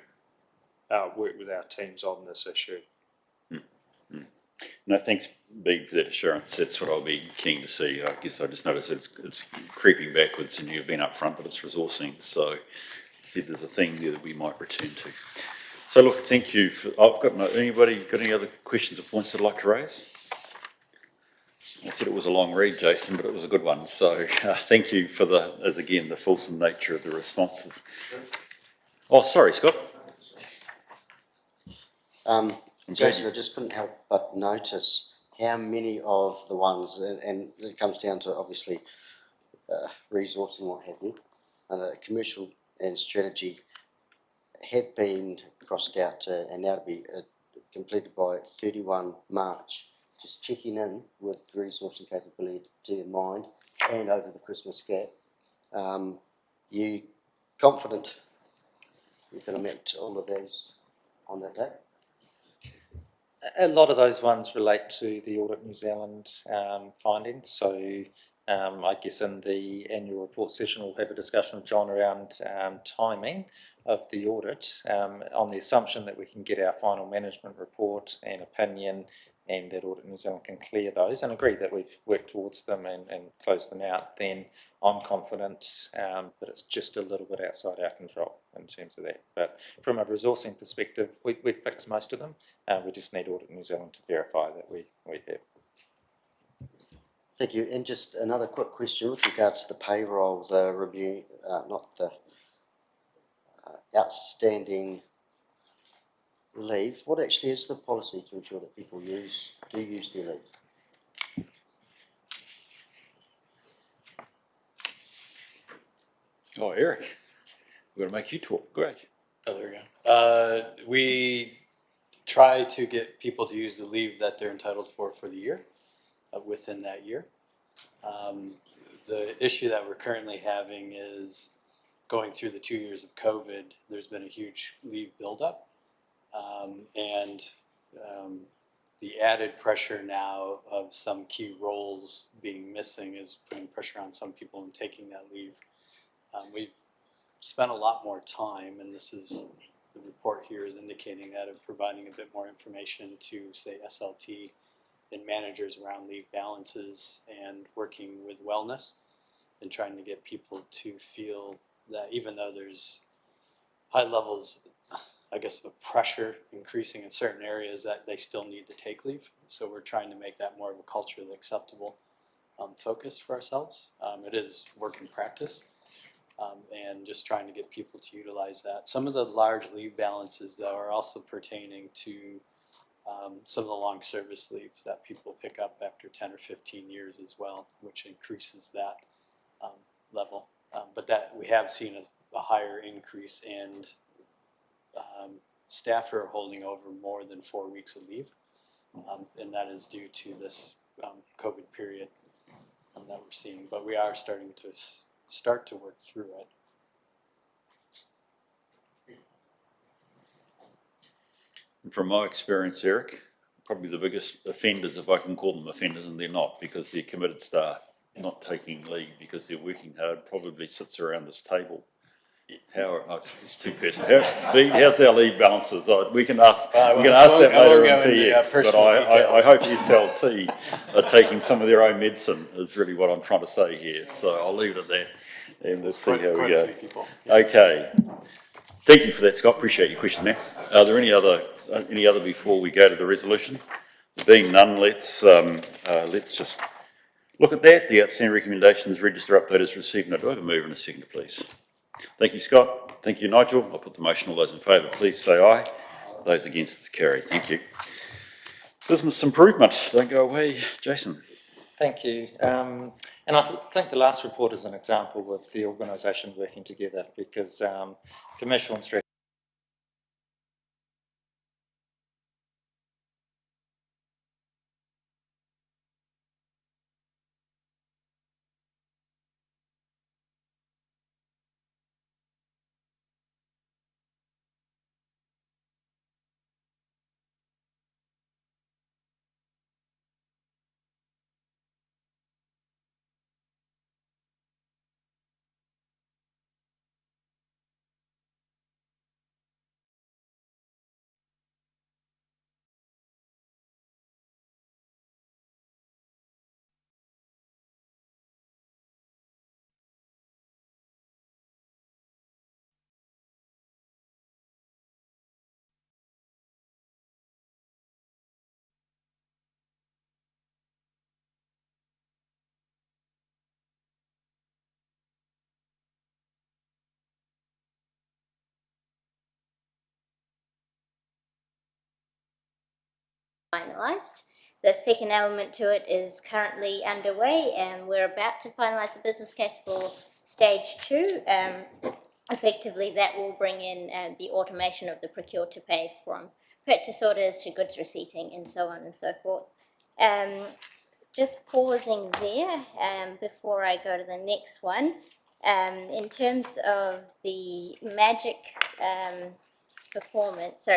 work with our teams on this issue. No, thanks, Big, for that assurance. That's what I'll be keen to see. I guess I just noticed it's creeping backwards, and you've been up front that it's resourcing. So see, there's a theme there that we might return to. So look, thank you. Anybody got any other questions or points they'd like to raise? I said it was a long read, Jason, but it was a good one. So thank you for the fulsome nature of the responses. Oh, sorry, Scott. Jason, I just couldn't help but notice how many of the ones, and it comes down to obviously resourcing, what have you, and commercial and strategy have been crossed out and now to be completed by 31 March. Just checking in with resourcing capability in mind and over the Christmas gap. You confident you're going to meet all of those on that day? A lot of those ones relate to the Audit New Zealand findings. So I guess in the annual report session, we'll have a discussion with John around timing. the audit on the assumption that we can get our final management report and opinion, and that Audit New Zealand can clear those and agree that we've worked towards them and closed them out, then I'm confident that it's just a little bit outside our control in terms of that. But from a resourcing perspective, we've fixed most of them. We just need Audit New Zealand to verify that we have. Thank you. And just another quick question with regards to the payroll, the review, not the outstanding leave. What actually is the policy to ensure that people do use their leave? Oh, Eric, we're going to make you talk. Great. Oh, there we go. We try to get people to use the leave that they're entitled for the year, within that year. The issue that we're currently having is going through the 2 years of COVID, there's been a huge leave buildup. The added pressure now of some key roles being missing is putting pressure on some people in taking that leave. We've spent a lot more time, and this is the report here is indicating that, of providing a bit more information to, say, SLT and managers around leave balances and working with wellness and trying to get people to feel that even though there's high levels, I guess, of pressure increasing in certain areas, that they still need to take leave. So we're trying to make that more of a culturally acceptable focus for ourselves. It is work in practice. And just trying to get people to utilize that. Some of the large leave balances, though, are also pertaining to some of the long service leave that people pick up after 10 or 15 years as well, which increases that level. But that we have seen a higher increase in staff who are holding over more than 4 weeks of leave, and that is due to this COVID period that we're seeing. But we are starting to work through it. From my experience, Eric, probably the biggest offenders, if I can call them offenders, and they're not, because they're committed staff not taking leave because they're working hard, probably sits around this table. It's two person. How's our leave balances? We can ask that later in PX, but I hope SLT are taking some of their own medicine, is really what I'm trying to say here. So I'll leave it at that, and we'll see how we go. Okay. Thank you for that, Scott. Appreciate your question there. Are there any other before we go to the resolution? Being none, let's just look at that. The outstanding recommendations register update is received. Now, do I have a mover and a seconder, please? Thank you, Scott. Thank you, Nigel. I'll put the motion. All those in favour, please say aye. Those against, carry. Thank you. Business improvement. Don't go away, Jason. Thank you. And I think the last report is an example of the organisation working together, because commercial and strategic finalised. The second element to it is currently underway, and we're about to finalise the business case for stage 2. Effectively, that will bring in the automation of the procure to pay, from purchase orders to goods receipting and so on and so forth. Just pausing there before I go to the next one. In terms of the magic performance,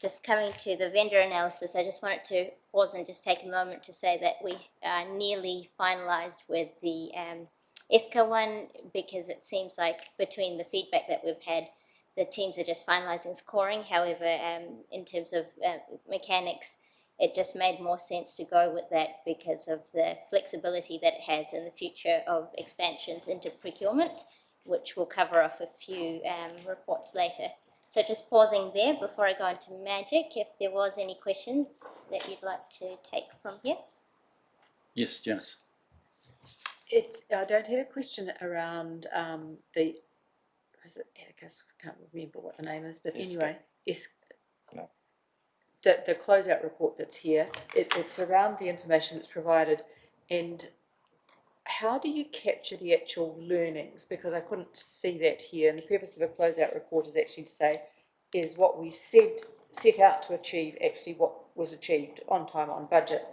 just coming to the vendor analysis, I just wanted to pause and just take a moment to say that we are nearly finalised with the ESCA one, because it seems like between the feedback that we've had, the teams are just finalising scoring. However, in terms of mechanics, it just made more sense to go with that because of the flexibility that it has in the future of expansions into procurement, which we'll cover off a few reports later. So just pausing there before I go into Magic, if there was any questions that you'd like to take from here. Yes, Janice. I don't have a question around is it Atticus? I can't remember what the name is, but anyway, No. The closeout report that's here, it's around the information that's provided, and how do you capture the actual learnings? Because I couldn't see that here, and the purpose of a closeout report is actually to say, is what we set out to achieve actually what was achieved on time, on budget?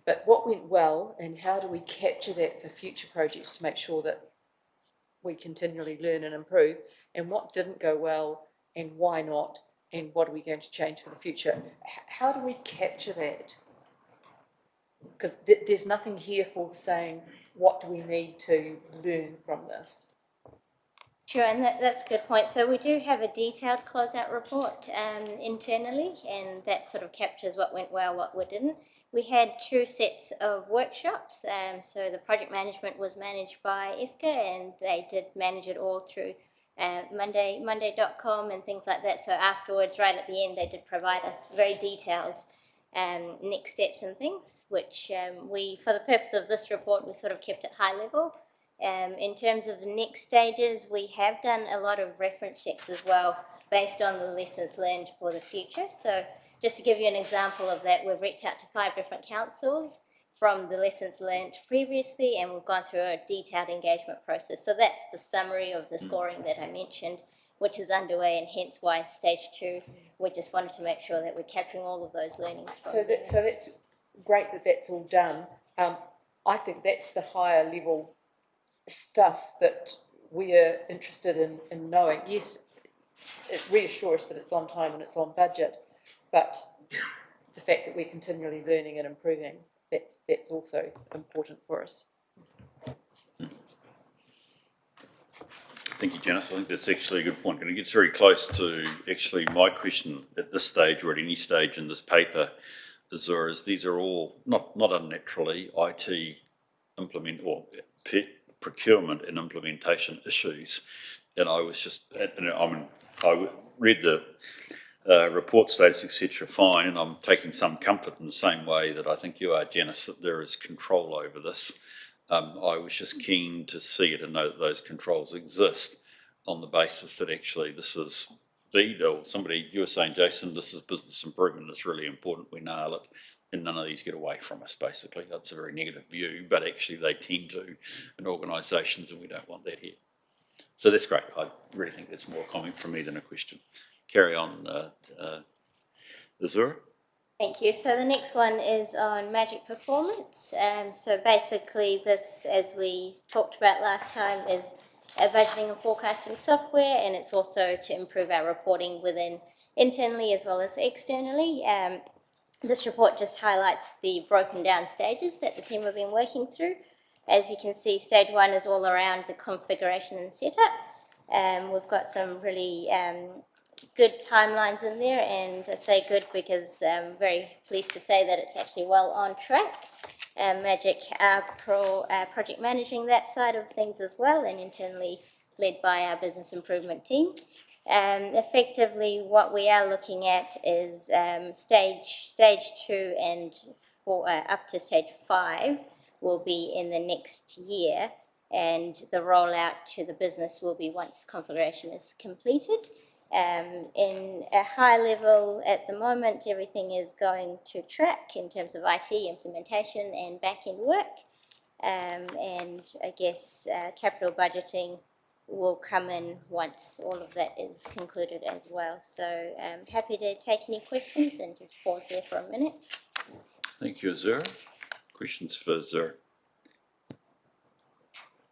But what went well, and how do we capture that for future projects to make sure that we continually learn and improve, and what didn't go well, and why not, and what are we going to change for the future? How do we capture that? Because there's nothing here for saying, what do we need to learn from this? Sure, and that's a good point. So we do have a detailed closeout report internally, and that sort of captures what went well, what didn't. We had 2 sets of workshops. So the project management was managed by ESCA, and they did manage it all through Monday.com and things like that. So afterwards, right at the end, they did provide us very detailed next steps and things, which we, for the purpose of this report, we sort of kept it high level. In terms of the next stages, we have done a lot of reference checks as well, based on the lessons learned for the future. So just to give you an example of that, we've reached out to 5 different councils from the lessons learned previously, and we've gone through a detailed engagement process. So that's the summary of the scoring that I mentioned, which is underway, and hence why stage 2, we just wanted to make sure that we're capturing all of those learnings from so that's great that that's all done. I think that's the higher level stuff that we're interested in knowing. Yes, it reassures us that it's on time and it's on budget, but the fact that we're continually learning and improving, that's also important for us. Thank you, Janice. I think that's actually a good point, and it gets very close to actually my question at this stage, or at any stage in this paper, is these are all not unnaturally IT procurement and implementation issues. And I was just, I read the report status, etc., fine, and I'm taking some comfort in the same way that I think you are, Janice, that there is control over this. I was just keen to see it and know that those controls exist, on the basis that actually this is somebody, you were saying, Jason, this is business improvement, it's really important we nail it, and none of these get away from us, basically. That's a very negative view, but actually they tend to in organisations, and we don't want that here. So that's great. I really think that's more a comment from me than a question. Carry on, Azura. Thank you. So the next one is on Magic Performance. So basically this, as we talked about last time, is a budgeting and forecasting software, and it's also to improve our reporting within internally as well as externally. This report just highlights the broken down stages that the team have been working through. As you can see, stage 1 is all around the configuration and setup. We've got some really good timelines in there, and I say good because I'm very pleased to say that it's actually well on track. Magic project managing that side of things as well, and internally led by our business improvement team. Effectively, what we are looking at is stage 2 and up to stage 5 will be in the next year, and the rollout to the business will be once configuration is completed. In a high level at the moment, everything is going to track in terms of IT implementation and back-end work. And I guess capital budgeting will come in once all of that is concluded as well. So I'm happy to take any questions and just pause there for a minute. Thank you, Azura. Questions for Azura?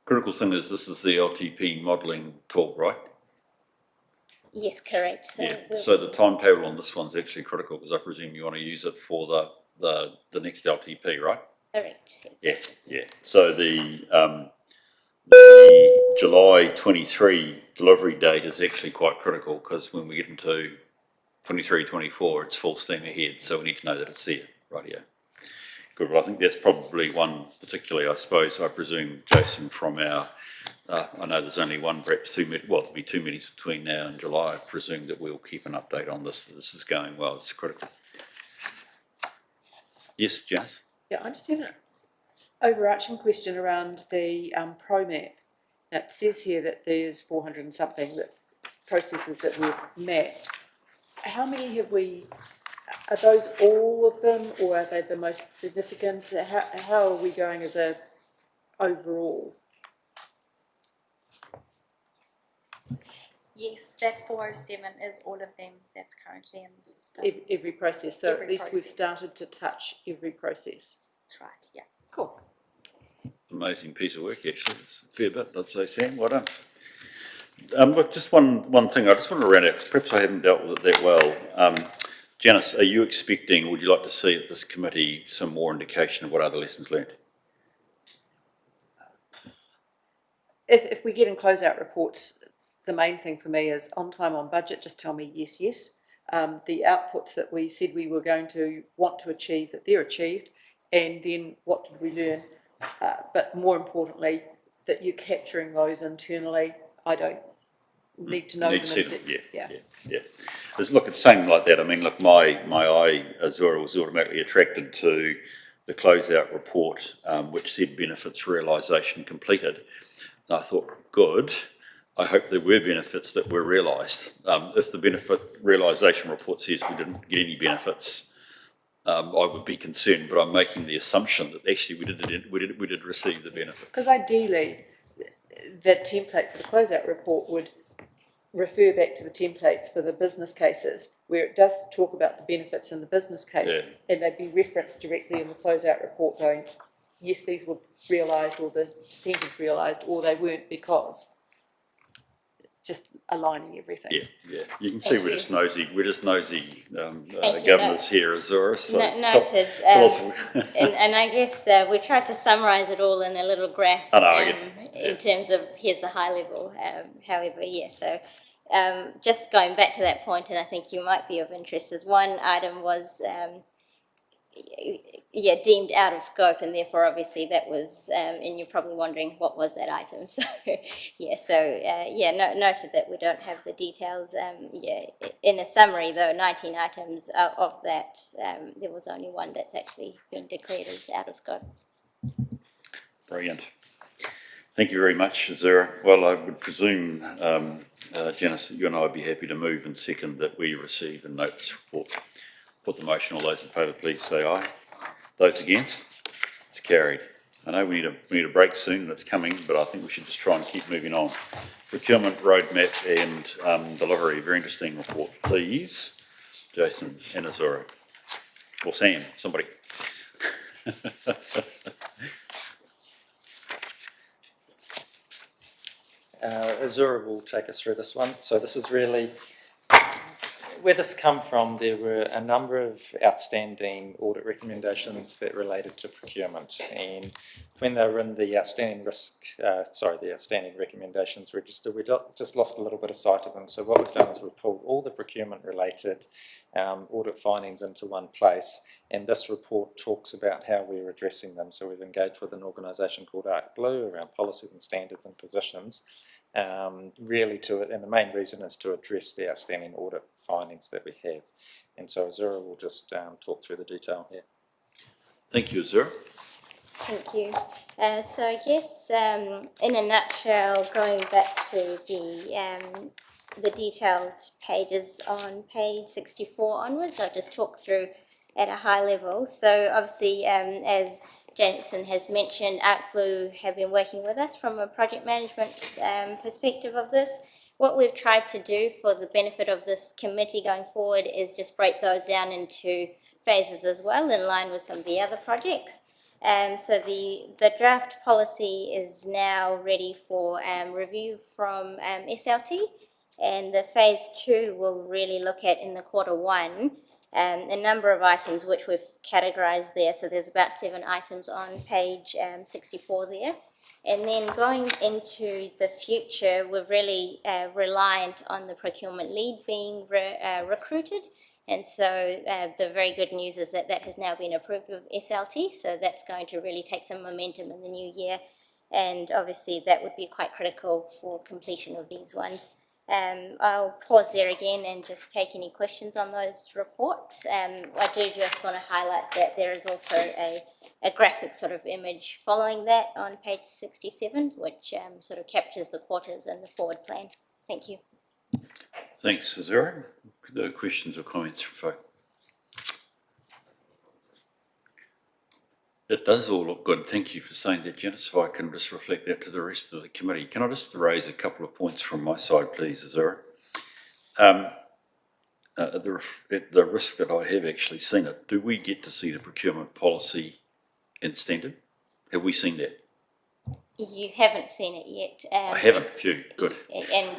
Critical thing is this is the LTP modelling tool, right? Yes, correct. So the timetable on this one's actually critical, because I presume you want to use it for the next LTP, right? Correct. Yeah. So the the July 23 delivery date is actually quite critical, because when we get into 23, 24, it's full steam ahead, so we need to know that it's there, right here. Good, well, I think that's probably one particularly, I suppose, I presume, Jason, from our, I know there's only one, perhaps two, well, there'll be 2 meetings between now and July. I presume that we'll keep an update on this. This is going well, it's critical. Yes, Jess? Yeah, I just have an overarching question around the ProMap. Now, it says here that there's 400 and something processes that we've mapped. How many have we, are those all of them, or are they the most significant? How are we going as a overall? Yes, that 407 is all of them that's currently in the system. Every process, so Every at least we've process. started to touch every process. That's right, yeah. Cool. Amazing piece of work, actually. It's a fair bit, I'd say, Sam. Well done. Look, just one thing I just want to round out, perhaps I haven't dealt with it that well. Janice, are you expecting, would you like to see at this committee some more indication of what other lessons learned? If we get in closeout reports, the main thing for me is on time, on budget, just tell me yes, yes. The outputs that we said we were going to want to achieve, that they're achieved, and then what did we learn? But more importantly, that you're capturing those internally. I don't need to know them. Yeah. Look, it's something like that. I mean, look, my eye, Azura, was automatically attracted to the closeout report, which said benefits realisation completed. And I thought, good. I hope there were benefits that were realised. If the benefit realisation report says we didn't get any benefits, I would be concerned. But I'm making the assumption that actually we did receive the benefits. Because ideally, that template for the closeout report would refer back to the templates for the business cases, where it does talk about the benefits in the business case, and they'd be referenced directly in the closeout report going, yes, these were realised, or the percentage realised, or they weren't because. Just aligning everything. Yeah. You can see we're just nosy governors here, Azura. So noted. And I guess we tried to summarise it all in a little graph in terms of here's the high level. However, so just going back to that point, and I think you might be of interest, is one item was deemed out of scope, and therefore obviously that was and you're probably wondering what was that item. So noted that we don't have the details. In a summary though, 19 items of that, there was only one that's actually been declared as out of scope. Brilliant. Thank you very much, Azura. Well, I would presume, Janice, that you and I would be happy to move and second that we receive and note this report. Put the motion. All those in favour, please say aye. Those against? It's carried. I know we need a break soon, and it's coming, but I think we should just try and keep moving on. Procurement, roadmap and delivery. Very interesting report. Please, Jason and Azura. Or Sam, somebody. Azura will take us through this one. So this is really where this come from. There were a number of outstanding audit recommendations that related to procurement, and when they were in the outstanding the outstanding recommendations register, we just lost a little bit of sight of them. So what we've done is we've pulled all the procurement related audit findings into one place, and this report talks about how we're addressing them. So we've engaged with an organisation called Arc Blue around policies and standards and positions. And the main reason is to address the outstanding audit findings that we have. And so Azura will just talk through the detail here. Thank you, Azura. Thank you. So I guess in a nutshell, going back to the detailed pages on page 64 onwards, I'll just talk through at a high level. So obviously, as Jason has mentioned, Arc Blue have been working with us from a project management perspective of this. What we've tried to do for the benefit of this committee going forward is just break those down into phases as well, in line with some of the other projects. So the draft policy is now ready for review from SLT, and the phase 2 will really look at in the Q1 a number of items which we've categorised there. So there's about 7 items on page 64 there. And then going into the future, we're really reliant on the procurement lead being recruited. And so the very good news is that that has now been approved with SLT, so that's going to really take some momentum in the new year. And obviously that would be quite critical for completion of these ones. I'll pause there again and just take any questions on those reports. I do just want to highlight that there is also a graphic sort of image following that on page 67, which sort of captures the quarters and the forward plan. Thank you. Thanks, Azura. Questions or comments from folk? It does all look good. Thank you for saying that, Janice. If I can just reflect that to the rest of the committee. Can I just raise a couple of points from my side, please, Azura? The risk that I have actually seen it, do we get to see the procurement policy in standard? Have we seen that? You haven't seen it yet. I haven't. Phew, good. And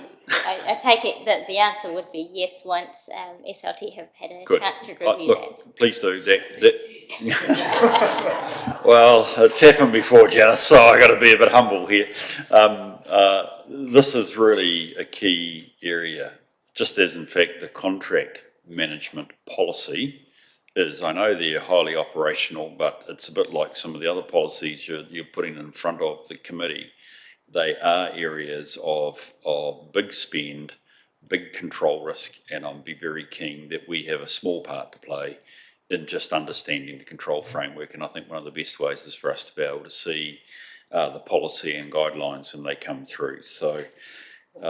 I take it that the answer would be yes once SLT have had a chance to review that. Please do. Well, it's happened before, Janice, so I've got to be a bit humble here. This is really a key area, just as in fact the contract management policy is. I know they're highly operational, but it's a bit like some of the other policies you're putting in front of the committee. They are areas of big spend, big control risk, and I'm very keen that we have a small part to play in just understanding the control framework. And I think one of the best ways is for us to be able to see the policy and guidelines when they come through. So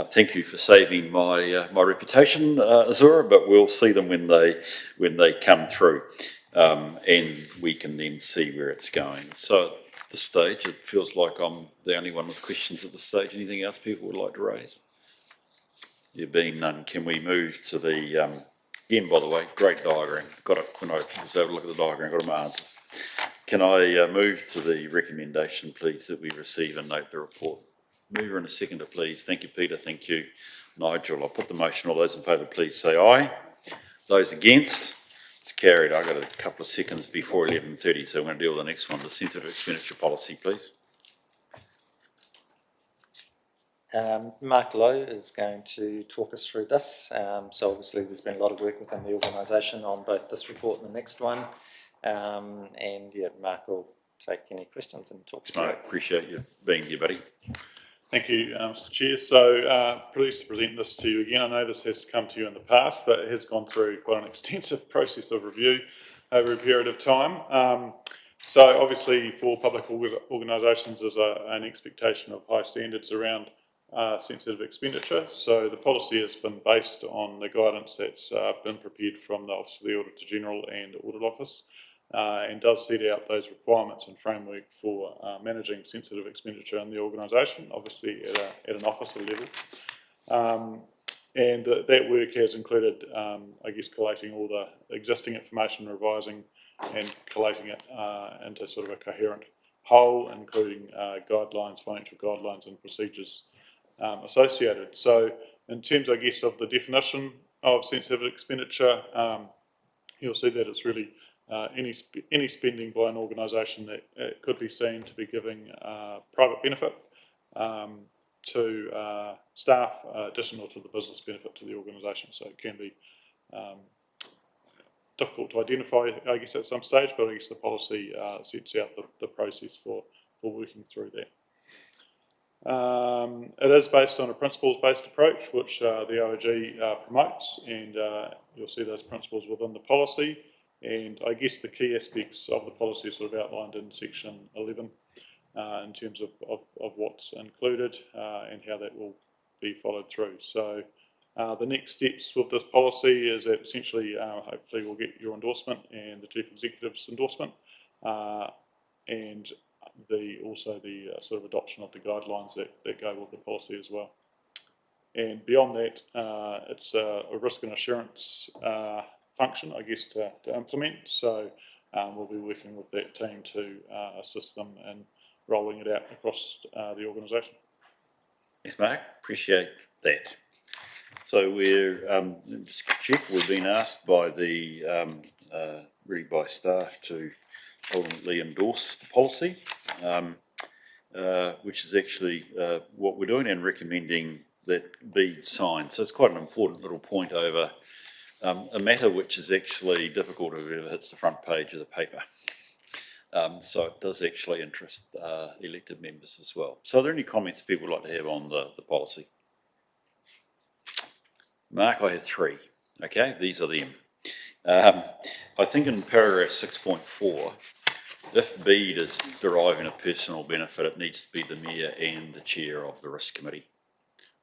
thank you for saving my reputation, Azura, but we'll see them when they come through, and we can then see where it's going. So at this stage, it feels like I'm the only one with questions at this stage. Anything else people would like to raise? There being none, can we move to the again? By the way, great diagram. Got it when I was able to look at the diagram. Got my answers. Can I move to the recommendation, please, that we receive and note the report? Mover and a seconder, please. Thank you, Peter. Thank you, Nigel. I'll put the motion. All those in favour, please say aye. Those against? It's carried. I've got a couple of seconds before 11:30, so I'm going to deal with the next one, the sensitive expenditure policy, please. Mark Lowe is going to talk us through this. So obviously there's been a lot of work within the organisation on both this report and the next one. And yeah, Mark will take any questions and talk through it. Appreciate you being here, buddy. Thank you, Mr. Chair. So pleased to present this to you again. I know this has come to you in the past, but it has gone through quite an extensive process of review over a period of time. So obviously for public organisations there's an expectation of high standards around sensitive expenditure. So the policy has been based on the guidance that's been prepared from the Office of the Auditor General and Audit Office, and does set out those requirements and framework for managing sensitive expenditure in the organisation, obviously at an officer level. And that work has included, I guess, collating all the existing information, revising and collating it into sort of a coherent whole, including guidelines, financial guidelines and procedures associated. So in terms, I guess, of the definition of sensitive expenditure, you'll see that it's really any spending by an organisation that could be seen to be giving private benefit to staff, additional to the business benefit to the organisation. So it can be difficult to identify, I guess, at some stage, but I guess the policy sets out the process for working through that. It is based on a principles-based approach, which the OAG promotes, and you'll see those principles within the policy. And I guess the key aspects of the policy are sort of outlined in section 11 in terms of what's included and how that will be followed through. So the next steps with this policy is that essentially hopefully we'll get your endorsement and the Chief Executive's endorsement, and also the sort of adoption of the guidelines that go with the policy as well. And beyond that, it's a risk and assurance function, I guess, to implement. So we'll be working with that team to assist them in rolling it out across the organisation. Thanks, Mark. Appreciate that. So we're just to check. We've been asked by really by staff to ultimately endorse the policy. which is actually what we're doing and recommending that be signed. So it's quite an important little point over a matter which is actually difficult if it ever hits the front page of the paper. So it does actually interest elected members as well. So are there any comments people would like to have on the policy? Mark, I have 3. Okay, these are them. I think in paragraph 6.4, if Bede is deriving a personal benefit, it needs to be the mayor and the chair of the risk committee,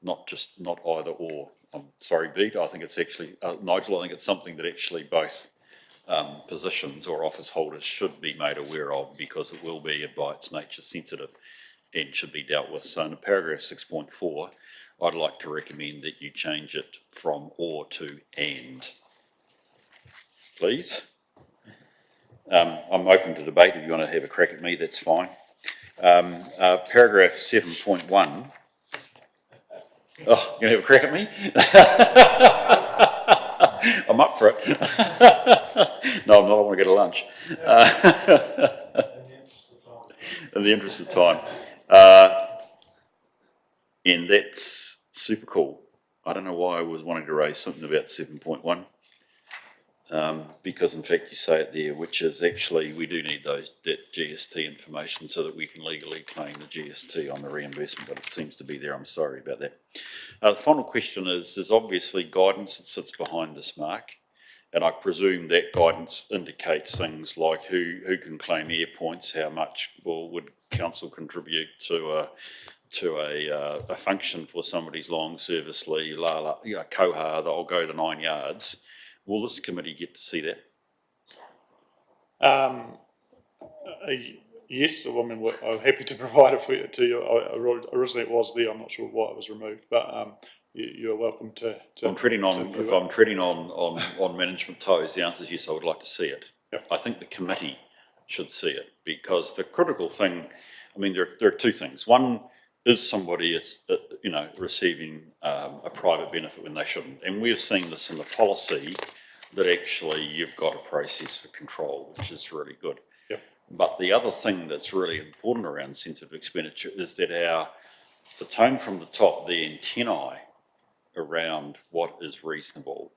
not either or. I'm sorry, Bede, I think it's actually, Nigel, I think it's something that actually both positions or office holders should be made aware of, because it will be by its nature sensitive and should be dealt with. So in paragraph 6.4, I'd like to recommend that you change it from or to and. Please. I'm open to debate. If you want to have a crack at me, that's fine. Paragraph 7.1. Oh, you're going to have a crack at me? I'm up for it. No, I'm not. I want to go to lunch. In the interest of time. And that's super cool. I don't know why I was wanting to raise something about 7.1. Because in fact you say it there, which is actually we do need that GST information so that we can legally claim the GST on the reimbursement, but it seems to be there. I'm sorry about that. The final question is, there's obviously guidance that sits behind this, Mark, and I presume that guidance indicates things like who can claim air points, how much would council contribute to a function for somebody's long service leave, koha, they'll go the 9 yards. Will this committee get to see that? Yes, I mean, I'm happy to provide it to you. Originally it was there, I'm not sure why it was removed, but you're welcome to if I'm treading on management toes, the answer is yes, I would like to see it. Yep. I think the committee should see it, because the critical thing, I mean, there are 2 things. One is somebody is, receiving a private benefit when they shouldn't. And we've seen this in the policy that actually you've got a process for control, which is really good. Yep. But the other thing that's really important around sensitive expenditure is that the tone from the top, the antennae around what is reasonable,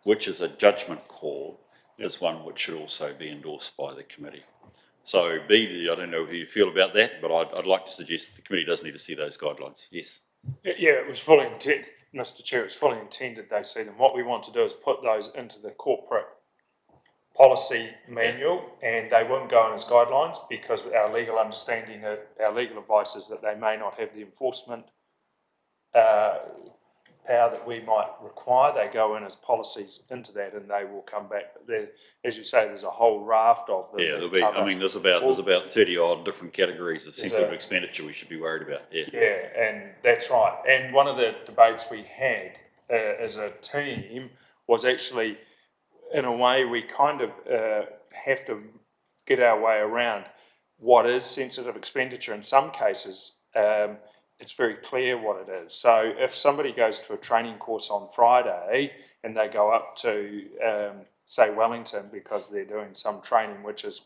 which is a judgment call, is one which should also be endorsed by the committee. So, I don't know how you feel about that, but I'd like to suggest the committee does need to see those guidelines. Yes. Yeah, it was fully intended, Mr. Chair, it's fully intended they see them. What we want to do is put those into the corporate policy manual, and they won't go in as guidelines, because our legal understanding, our legal advice is that they may not have the enforcement power that we might require. They go in as policies into that, and they will come back. There, as you say, there's a whole raft of them. Yeah, there'll be. I mean, there's about 30 odd different categories of sensitive expenditure we should be worried about. Yeah. Yeah, and that's right. And one of the debates we had as a team was actually, in a way, we kind of have to get our way around what is sensitive expenditure. In some cases, it's very clear what it is. So if somebody goes to a training course on Friday and they go up to, say, Wellington, because they're doing some training which is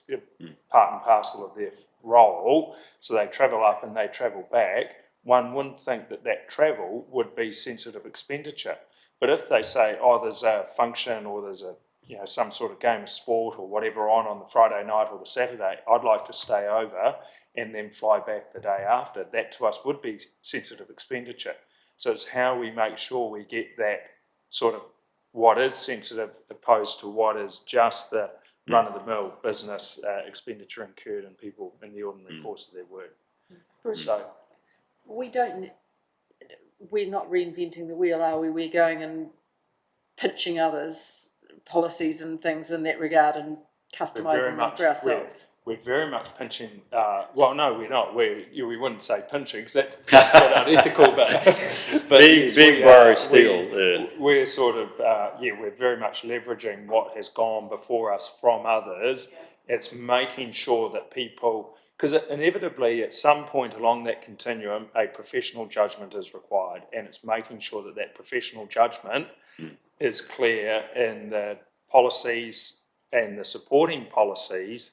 part and parcel of their role, so they travel up and they travel back, one wouldn't think that that travel would be sensitive expenditure. But if they say, oh, there's a function or there's a some sort of game of sport or whatever on the Friday night or the Saturday, I'd like to stay over and then fly back the day after, that to us would be sensitive expenditure. So it's how we make sure we get that sort of what is sensitive opposed to what is just the run-of-the-mill business expenditure incurred in people in the ordinary course of their work. Bruce, So we're not reinventing the wheel, are we? We're going and pitching others' policies and things in that regard and customising them for ourselves. We're very much pinching. Well, no, we're not. We wouldn't say pinching, because that's quite unethical. But big bar of steel. We're sort of we're very much leveraging what has gone before us from others. It's making sure that people, because inevitably at some point along that continuum, a professional judgment is required, and it's making sure that that professional judgment is clear in the policies and the supporting policies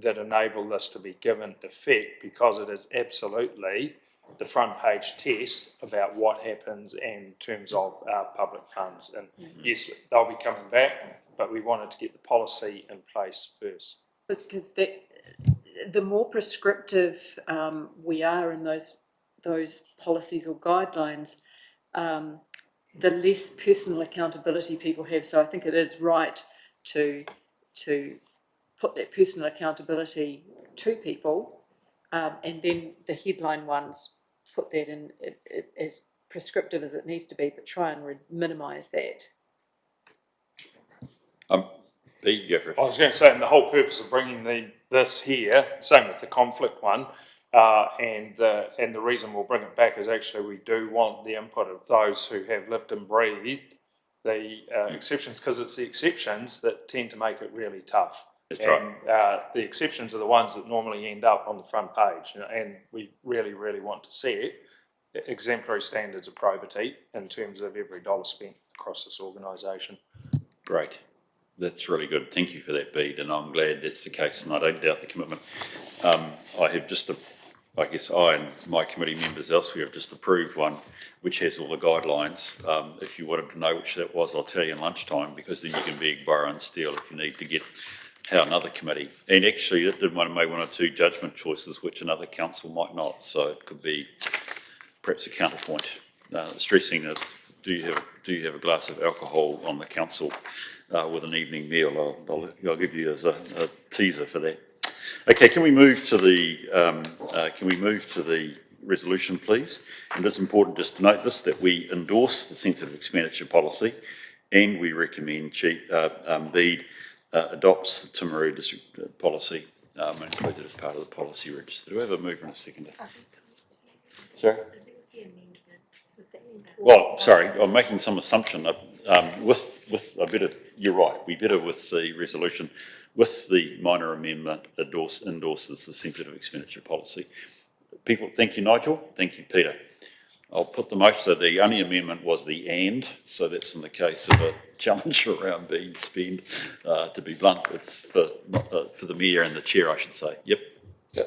that enable this to be given effect, because it is absolutely the front page test about what happens in terms of public funds. And yes, they'll be coming back, but we wanted to get the policy in place first. Because the more prescriptive we are in those policies or guidelines, the less personal accountability people have. So I think it is right to put that personal accountability to people, and then the headline ones put that in as prescriptive as it needs to be, but try and minimise that. There you go for it. I was going to say, and the whole purpose of bringing this here, same with the conflict one, and the reason we'll bring it back is actually we do want the input of those who have lived and breathed the exceptions, because it's the exceptions that tend to make it really tough. That's right. The exceptions are the ones that normally end up on the front page, and we really, really want to see it. Exemplary standards of probity in terms of every dollar spent across this organisation. Great. That's really good. Thank you for that, Bede, and I'm glad that's the case, and I don't doubt the commitment. I have just, I guess I and my committee members elsewhere have just approved one which has all the guidelines. If you wanted to know which that was, I'll tell you in lunchtime, because then you can beg, borrow and steal if you need to get how another committee. And actually it did make one or two judgment choices which another council might not, so it could be perhaps a counterpoint. Stressing that do you have a glass of alcohol on the council with an evening meal? I'll give you as a teaser for that. Okay, can we move to the resolution, please? And it's important just to note this, that we endorse the sensitive expenditure policy, and we recommend Bede adopts the Timaru district policy and includes it as part of the policy register. Do we have a mover and a seconder? Sorry? Well, sorry, I'm making some assumption that you're right, we better with the resolution, with the minor amendment, endorses the sensitive expenditure policy. People, thank you, Nigel. Thank you, Peter. I'll put the motion, so the only amendment was the and, so that's in the case of a challenge around being spend. To be blunt, it's for the mayor and the chair, I should say. Yep.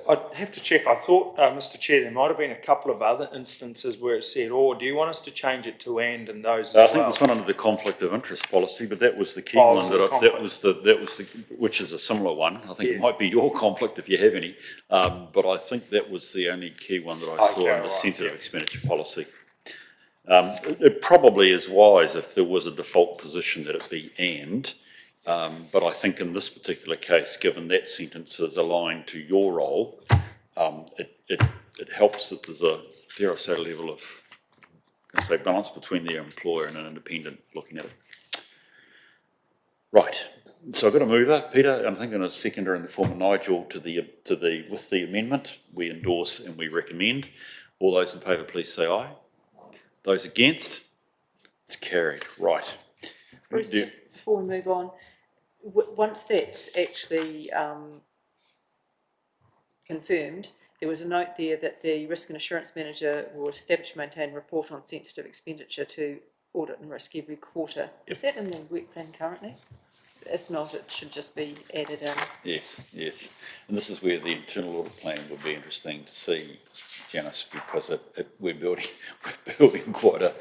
I'd have to check. I thought, Mr. Chair, there might have been a couple of other instances where it said, or do you want us to change it to and those as I think there's one under the conflict of interest policy, but that was the key one which is a similar one. I think it might be your conflict if you have any, but I think that was the only key one that I saw in the sensitive expenditure policy. It probably is wise if there was a default position that it be and. But I think in this particular case, given that sentence is aligned to your role, it helps that there's a, dare I say, level of, balance between the employer and an independent looking at it. Right. So I've got a mover, Peter, and I think in a seconder in the form of Nigel with the amendment. We endorse and we recommend. All those in favour, please say aye. Those against? It's carried. Right. Bruce, just before we move on, once that's actually confirmed, there was a note there that the risk and assurance manager will establish, maintain, report on sensitive expenditure to audit and risk every quarter. Yep. Is that in the work plan currently? If not, it should just be added in. Yes, yes. And this is where the internal audit plan would be interesting to see, Janice, because we're building quite a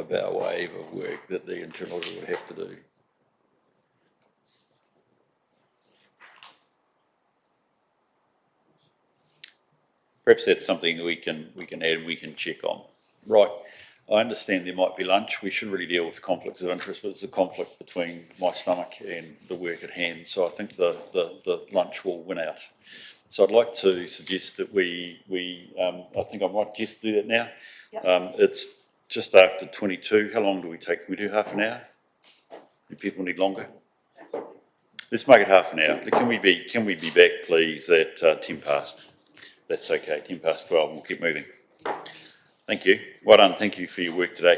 bow wave of work that the internal audit would have to do. Perhaps that's something we can add, we can check on. Right. I understand there might be lunch. We should really deal with conflicts of interest, but it's a conflict between my stomach and the work at hand. So I think the lunch will win out. So I'd like to suggest that I think I might just do that now. Yep. It's just after 22. How long do we take? Can we do half an hour? Do people need longer? Let's make it half an hour. Can we be back, please, at 10 past? That's okay, 10 past 12, and we'll keep moving. Thank you. Well done. Thank you for your work today.